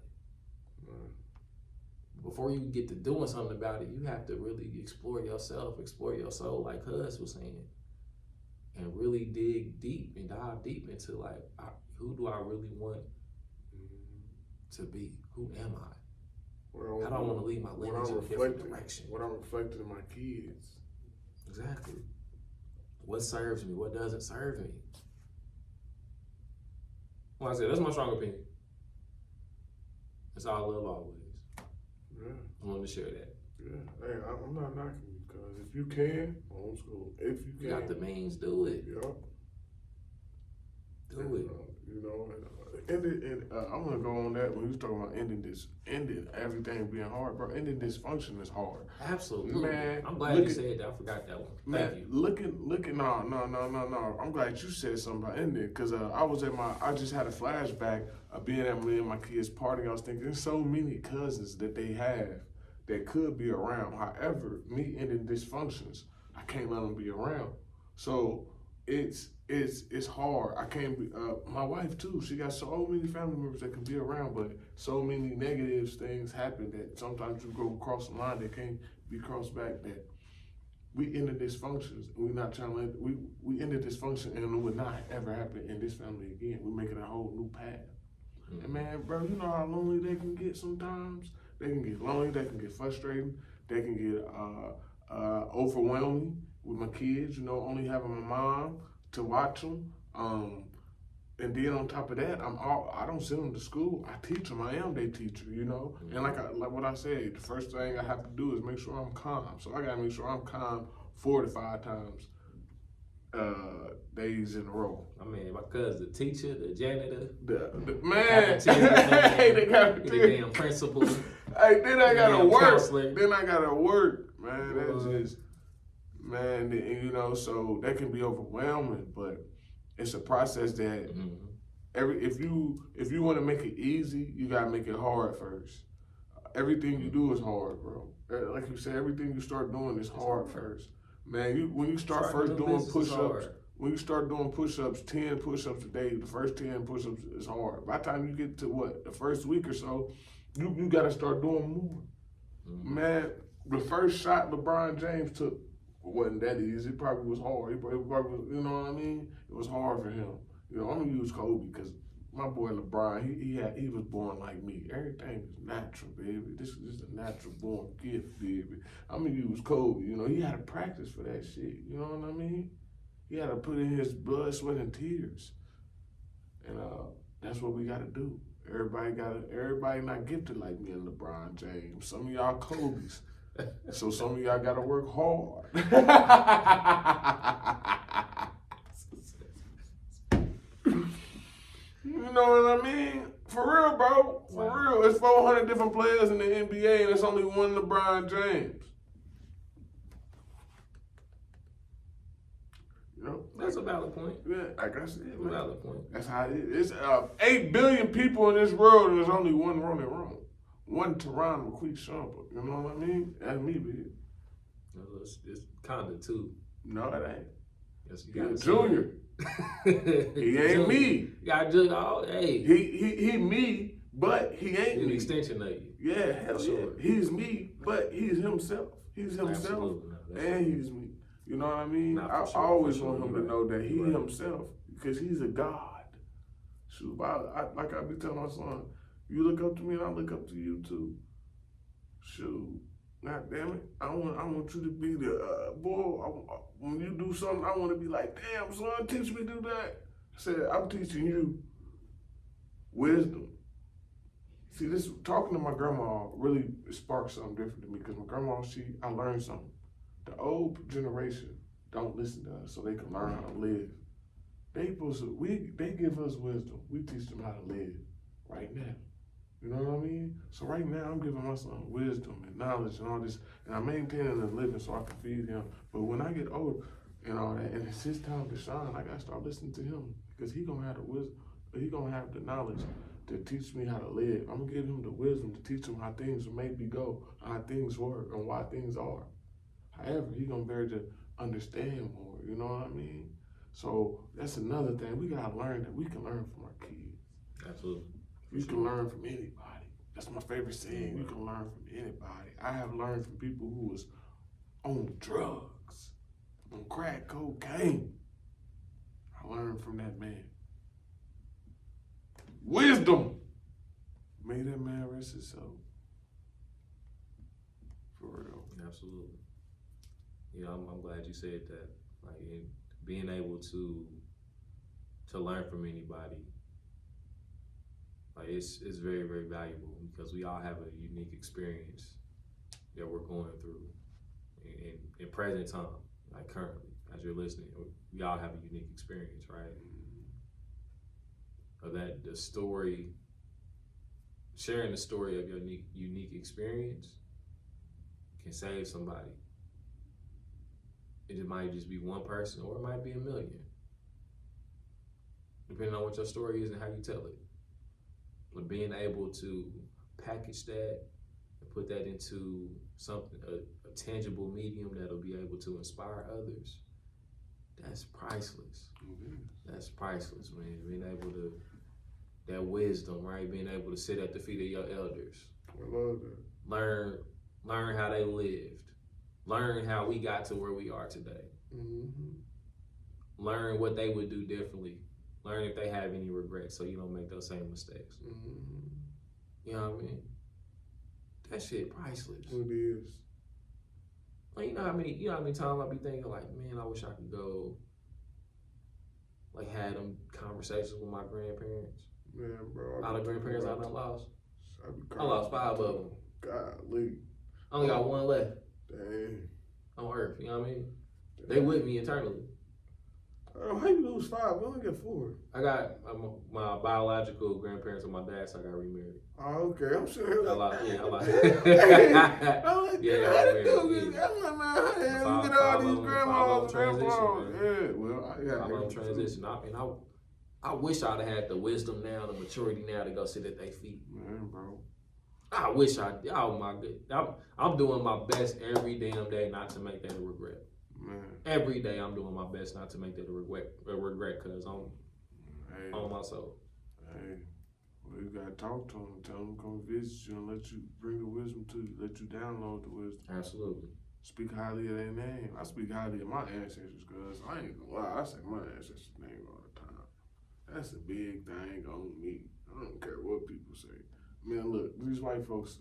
Before you get to doing something about it, you have to really explore yourself, explore your soul, like Cuz was saying, and really dig deep and dive deep into like, who do I really want to be? Who am I? How do I want to lead my lineage in a different direction? What I'm reflecting in my kids. Exactly. What serves me? What doesn't serve me? Like I said, that's my strong opinion. That's all I love always. Yeah. I wanted to share that. Yeah. Hey, I'm not knocking you, because if you can, homeschool. If you can. You got the means, do it. Yep. Do it. You know, and I'm gonna go on that when you was talking about ending everything being hard, bro. Ending dysfunction is hard. Absolutely, man. I'm glad you said that. I forgot that one. Thank you. Looking. No. I'm glad you said something about ending, because I just had a flashback of being at me and my kids' party. I was thinking, there's so many cousins that they have that could be around. However, me ending dysfunctions, I can't let them be around. So it's hard. I can't be, my wife too, she got so many family members that can be around, but so many negative things happen that sometimes you go across the line that can't be crossed back, that we ended dysfunctions. We're not trying to we ended dysfunction, and it would not ever happen in this family again. We're making a whole new path. Mm-hmm. And man, bro, you know how lonely they can get sometimes? They can get lonely, they can get frustrating, they can get overwhelming with my kids, you know, only having my mom to watch them, and then on top of that, I don't send them to school. I teach them. I am their teacher, you know. Mm-hmm. And like what I said, the first thing I have to do is make sure I'm calm. So I gotta make sure I'm calm 4 to 5 times days in a row. I mean, because the teacher, the janitor, the man, they got the damn principal. Hey, then I gotta work. Counselor. Then I gotta work, man. That's just. Man, you know, so that can be overwhelming, but it's a process that if you want to make it easy, you gotta make it hard first. Everything you do is hard, bro. Like you said, everything you start doing is hard first. Man, when you start first doing push-ups, when you start doing push-ups, 10 push-ups a day, the first 10 push-ups is hard. By the time you get to the first week or so, you gotta start doing more. Mm-hmm. Man, the first shot LeBron James took wasn't that easy. It probably was hard. It probably was, you know what I mean? It was hard for him. You know, I'm gonna use Kobe because my boy LeBron, he was born like me. Everything is natural, baby. This is a natural born gift, baby. I'm gonna use Kobe. You know, he had to practice for that shit. You know what I mean? He had to put in his blood, sweat, and tears. And that's what we gotta do. Everybody not gifted like me and LeBron James. Some of y'all Kobe's. So some of y'all gotta work hard. You know what I mean? For real, bro. For real. It's 400 different players in the NBA and it's only one LeBron James. You know? That's a valid point. Yeah, like I said, man. Valid point. That's how it is. It's 8 billion people in this world and there's only one Ronnie Rome. One Teron McQueen Shumpert. You know what I mean? That's me, big. It's kind of two. No, it ain't. Yes, He a junior. He ain't me. You got just hey. He me, but he ain't He's an me. extension of you. Yeah, hell Sure. yeah. He's me, but he's himself. He's himself, Absolutely. No, and he's me. You know what I mean? Nah, I for sure, always for sure. want him to know that he himself, because he's a God. Shoot, like I be telling my son, you look up to me and I look up to you too. Shoot. God damn it! I want you to be the boy. When you do something, I want to be like, damn, son, teach me to do that. I said, I'm teaching you wisdom. See, this talking to my grandma really sparked something different to me because my grandma, I learned something. The old generation don't listen to us so they can learn how to live. They give us wisdom. We teach them how to live right now. You know what I mean? So right now I'm giving my son wisdom and knowledge and all this, and I'm maintaining a living so I can feed him. But when I get older and all that, and it's his time to shine, I gotta start listening to him because he gonna have the wisdom, he gonna have the knowledge to teach me how to live. I'm gonna give him the wisdom to teach him how things maybe go, how things work, and why things are. However, he gonna be able to understand more. You know what I mean? So that's another thing. We gotta learn that we can learn from our kids. Absolutely. You can learn from anybody. That's my favorite saying. You can learn from anybody. I have learned from people who was on drugs, on crack cocaine. I learned from that man. Wisdom. May that man rest his soul. For real. Absolutely. You know, I'm glad you said that. Like being able to learn from anybody. Like it's very, very valuable because we all have a unique experience that we're going through in present time, like currently, as you're listening. We all have a unique experience, right? Or that the story, sharing the story of your unique experience can save somebody. It might just be one person or it might be a million, depending on what your story is and how you tell it. But being able to package that and put that into something, a tangible medium that'll be able to inspire others, that's priceless. Mm-hmm. That's priceless, man. Being able to, that wisdom, right? Being able to sit at the feet of your elders. I love that. Learn how they lived. Learn how we got to where we are today. Mm-hmm. Learn what they would do differently. Learn if they have any regrets so you don't make those same mistakes. Mm-hmm. You know what I mean? That shit priceless. It is. Like, you know how many times I be thinking like, man, I wish I could go like have them conversations with my grandparents. Man, bro. All the grandparents I done lost. I I lost 5 of them. Golly. I only got one left Dang. on Earth. You know what I mean? They with me eternally. How you lose 5? We only get 4. I got my biological grandparents on my dad's side got remarried. Oh, okay. I'm sure. I lost. I'm like, Yeah, how they the got dude married. get? I'm like, man, how the hell you Five get all of these them grandmas, transition, grandpas? man. Yeah, well, I'm on transition. I wish I'd have had the wisdom now, the maturity now to go sit at their feet. Man, bro. I wish oh my God. I'm doing my best every damn day not to make that a regret. Man. Every day I'm doing my best not to make that a regret because I'm on my soul. Hey, well, you gotta talk to them, tell them to come visit you and let you bring the wisdom to you, let you download the wisdom. Absolutely. Speak highly of their name. I speak highly of my ancestors because I ain't gonna lie, I say my ancestors' name all the time. That's a big thing on me. I don't care what people say. Man, look, these white folks,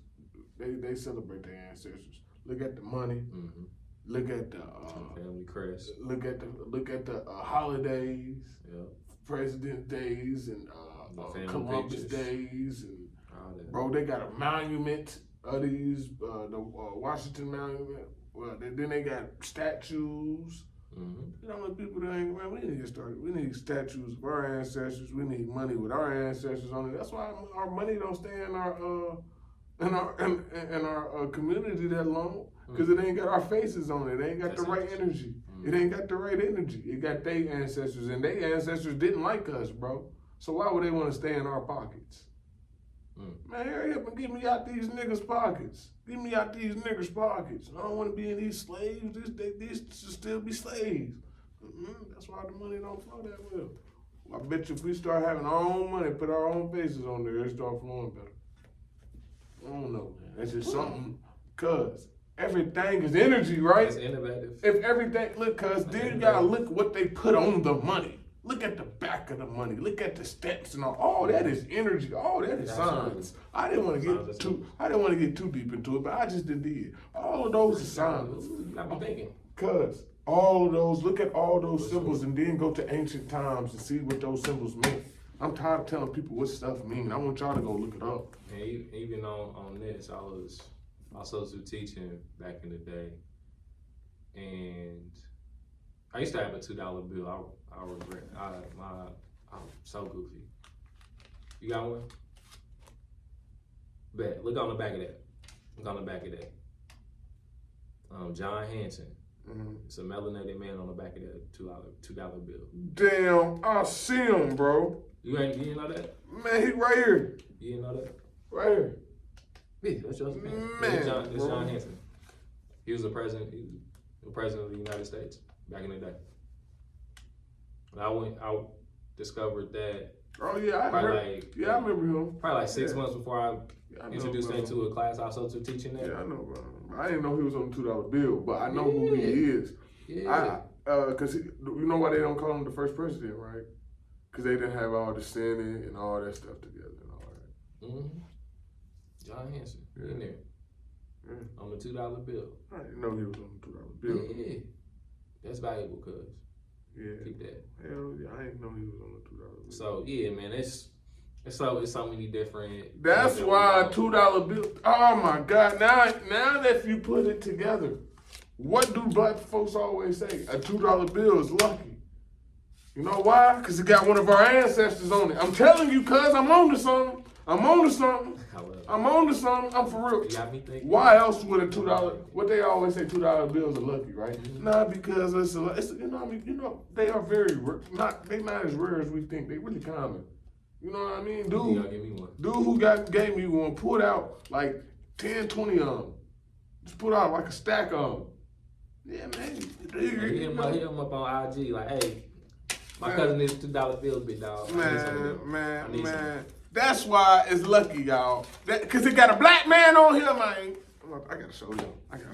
they celebrate their ancestors. Look at the money. Mm-hmm. Look at the family crest. Look at the holidays. Yeah. President days and family Columbus pictures. Days, and All that. bro, they got a monument of these, the Washington Monument. Well, then they got statues. Mm-hmm. You know, the people that ain't, man, we need to get started. We need statues of our ancestors. We need money with our ancestors on it. That's why our money don't stay in our community that long, because it ain't got our faces on it. It ain't got the right energy. It ain't got the right energy. It got their ancestors, and their ancestors didn't like us, bro. So why would they want to stay in our pockets? Man, hurry up and get me out these niggas' pockets. Get me out these niggas' pockets. I don't want to be in these slaves. These should still be slaves. That's why the money don't flow that well. I bet you if we start having our own money, put our own faces on there, it start flowing better. I don't know, man. That's just something, cuz everything is energy, right? It's innovative. If everything, look, cuz then you gotta look what they put on the money. Look at the back of the money. Look at the steps and all that is energy. All that is signs. I didn't want to get too deep into it, but I just did. All of those are signs. You got me thinking. Cuz all of those, look at all those symbols and then go to ancient times and see what those symbols meant. I'm tired of telling people what stuff mean. I want y'all to go look it up. And even on this, I was also teaching back in the day, and I used to have a $2 bill. I regret. I'm so goofy. You got one? Bet. Look on the back of that. Look on the back of that. John Hanson. It's a melanated man on the back of that $2 bill. Damn, I see him, bro. You didn't know that? Man, he right here. You didn't know that? Right here. Yeah, that's your man. Man, It's John Hanson. He was the president. He was the president of the United States back in the day. And I discovered that. Oh yeah, I remember him. Probably like 6 months before I introduced him to a class I was also teaching that. Yeah, I know about him. I didn't know he was on the $2 bill, but I know who he is. Yeah. Cause you know why they don't call him the first president, right? Cause they didn't have all the Senate and all that stuff together and all that. Mm-hmm. John Hanson, in there. Yeah. On the $2 bill. I didn't know he was on the $2 bill. Yeah. That's valuable, cuz. Yeah. Keep that. Hell yeah, I didn't know he was on the $2 bill. So yeah, man, it's so many different. That's why a $2 bill. Oh my God! Now that you put it together, what do black folks always say? A $2 bill is lucky. You know why? Because it got one of our ancestors on it. I'm telling you, cuz I'm on to something. I'm on to something. I'm for real. You got me thinking. Why else would a $2? What they always say, $2 bills are lucky, right? Mm-hmm. Nah, because it's you know what I mean. You know they are very they not as rare as we think. They really common. You know what I mean? Dude, you gotta give me one. Dude who gave me one pulled out like 10, 20 of them. Just put out like a stack of them. Yeah, man. Hit him up on IG like, hey, my cousin needs $2 bill, big dog. Man. That's why it's lucky, y'all. Cause it got a black man on here, man. I gotta show y'all. I gotta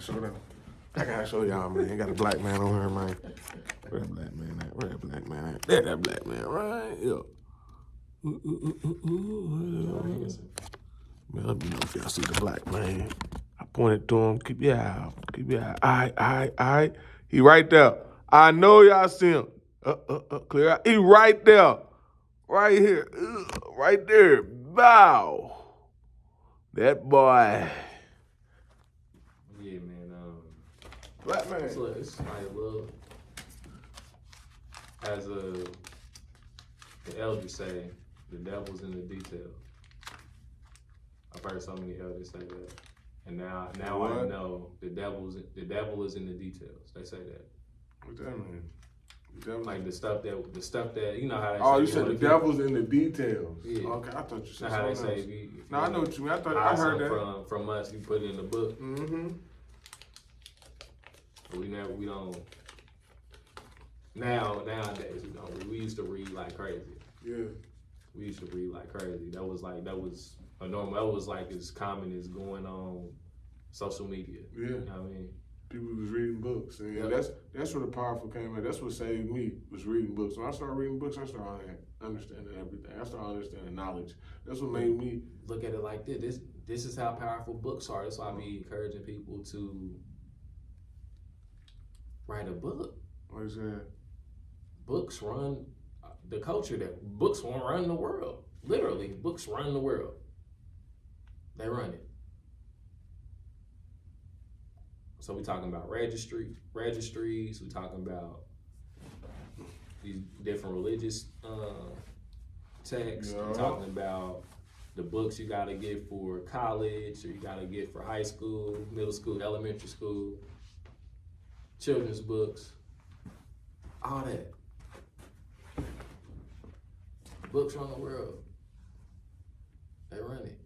show y'all, man. It got a black man on here, man. Where that black man at? There that black man, right? Yeah. Man, let me know if y'all see the black man. I pointed to him. Keep your eye out. All right. He right there. I know y'all see him. Clear out. He right there. Right here. Right there. Bow. That boy. Yeah, man. Black man. It's like little, as the elders say, the devil's in the details. I've heard so many elders say that, and now I know the devil is in the details. They say that. What that mean? Like the stuff that you know how they say. Oh, you said the devil's in the details. Yeah. Okay, I thought you said how they something say. else. No, I know what you mean. I heard that. From us, you put it in the book. Mm-hmm. But we don't. Nowadays we don't. We used to read like crazy. Yeah. We used to read like crazy. That was a normal. That was like as common as going on social media. Yeah. You know what I mean? People was reading books, and that's where the powerful came in. That's what saved me, was reading books. When I started reading books, I started understanding everything. I started understanding knowledge. That's what made me look at it like this. This is how powerful books are. That's why I be encouraging people to write a book. What is that? Books run the culture that books won't run the world. Literally, books run the world. They run it. So we talking about registries. We talking about these different religious texts. Yeah. We talking about the books you gotta get for college, or you gotta get for high school, middle school, elementary school, children's books, all that. Books run the world. They run it.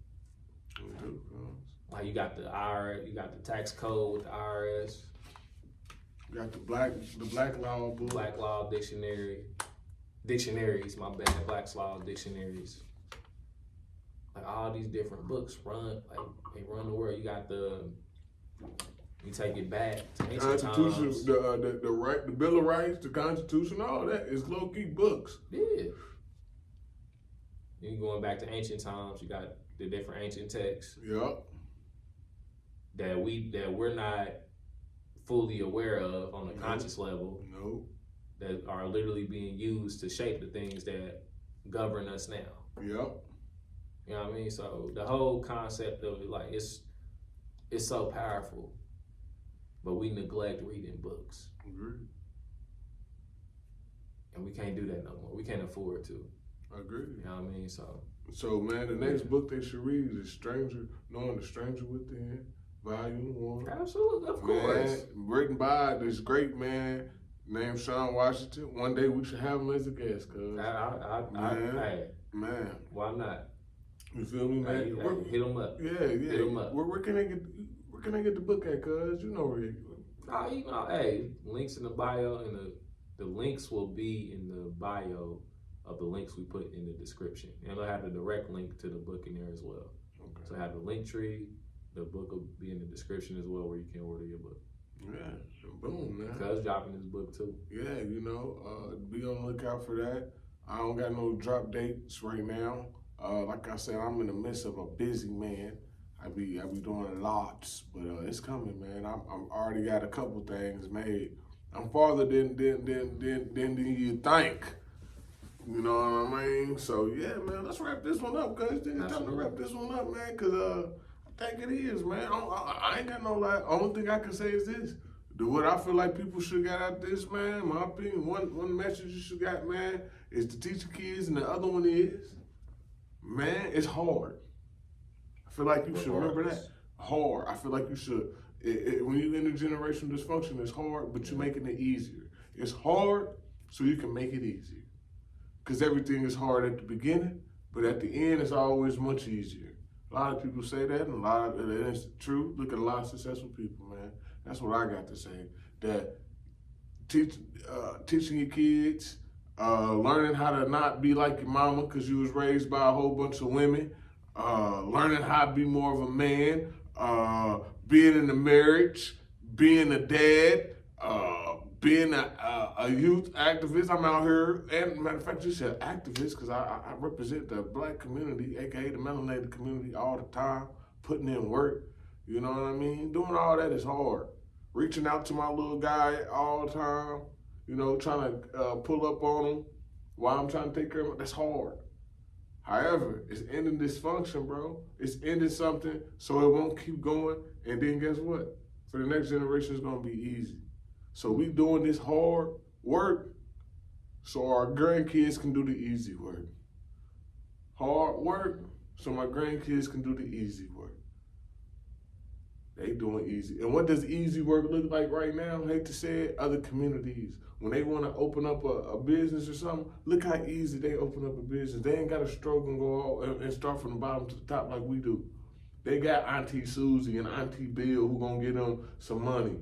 Like you got the IRS, you got the tax code with the IRS. You got the black law book. Black law dictionaries, my bad, Black's law dictionaries. Like all these different books run, like they run the world. You got you take it back to ancient Constitution, times. the Bill of Rights, the Constitution, all that is low key books. Yeah. You going back to ancient times, you got the different ancient texts. Yep. That we're not fully aware of on a conscious level. No. That are literally being used to shape the things that govern us now. Yep. You know what I mean? So the whole concept of it, like it's so powerful, but we neglect reading books. Agreed. And we can't do that no more. We can't afford to. Agreed. You know what I mean? So man, the next book they should read is Knowing the Stranger Within, Volume 1. Absolutely, of course. Man, written by this great man named Sean Washington. One day we should have him as a guest, cuz. Hey, man. Why not? You feel me, man? Hey, hit him up. Yeah. Hit him up. Where can I get the book at, cuz? You know where you go. Hey, links in the bio, and the links will be in the bio of the links we put in the description. And it'll have a direct link to the book in there as well. Okay. So have the link tree. The book will be in the description as well, where you can order your book. Yeah, boom, man. Cuz dropping his book too. Yeah, be on the lookout for that. I don't got no drop dates right now. Like I said, I'm in the midst of a busy man. I be doing lots, but it's coming, man. I'm already got a couple things made. I'm farther than you think. You know what I mean? So yeah, man, let's wrap this one up, cuz. It's time to wrap this one up, man, cuz I think it is, man. I ain't got no lie. Only thing I can say is this. What I feel like people should get out of this, man, my opinion, one message you should get, man, is to teach the kids, and the other one is, man, it's hard. I feel like you should remember that. Hard. I feel like you should. When you intergenerational dysfunction, it's hard, but you're making it easier. It's hard so you can make it easier. Because everything is hard at the beginning, but at the end, it's always much easier. A lot of people say that, and it's true. Look at a lot of successful people, man. That's what I got to say. That teaching your kids, learning how to not be like your mama because you was raised by a whole bunch of women, learning how to be more of a man, being in a marriage, being a dad, being a youth activist. I'm out here, and matter of fact, you said activist because I represent the black community, aka the melanated community, all the time, putting in work. You know what I mean? Doing all that is hard. Reaching out to my little guy all the time, trying to pull up on him while I'm trying to take care of him. That's hard. However, it's ending dysfunction, bro. It's ending something so it won't keep going. And then guess what? For the next generation, it's going to be easy. So we doing this hard work so our grandkids can do the easy work. Hard work so my grandkids can do the easy work. They doing easy. And what does easy work look like right now? I hate to say it, other communities. When they want to open up a business or something, look how easy they open up a business. They ain't got to struggle and go out and start from the bottom to the top like we do. They got Auntie Susie and Auntie Bill who gonna get them some money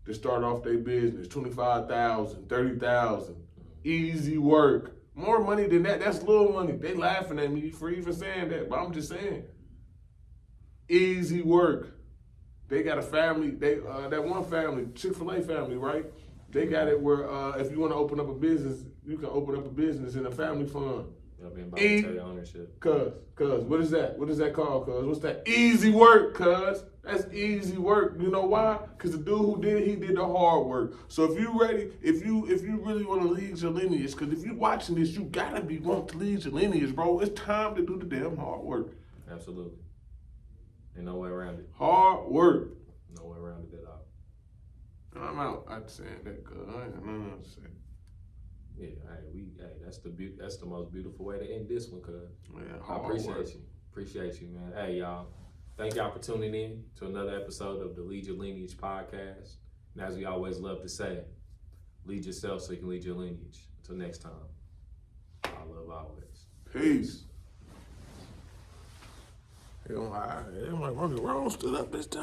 to start off their business. $25,000, $30,000. Easy work. More money than that, that's little money. They laughing at me for even saying that, but I'm just saying. Easy work. They got a family, that one family, Chick-fil-A family, right? They got it where if you want to open up a business, you can open up a business in a family fund. Voluntary ownership. Cuz, what is that? What is that called, cuz? What's that? Easy work, cuz. That's easy work. You know why? Because the dude who did it, he did the hard work. So if you ready, if you really want to lead your lineage, because if you watching this, you gotta be wanting to lead your lineage, bro. It's time to do the damn hard work. Absolutely. Ain't no way around it. Hard work. No way around it at all. I'm out. I'm saying that good. I ain't got nothing else to say. Yeah, that's the most beautiful way to end this one, cuz. Yeah, I appreciate you, man. Hey, y'all. Thank y'all for tuning in to another episode of the Lead Your Lineage podcast. And as we always love to say, lead yourself so you can lead your lineage. Until next time, I love always. Peace. It might run stood up this time.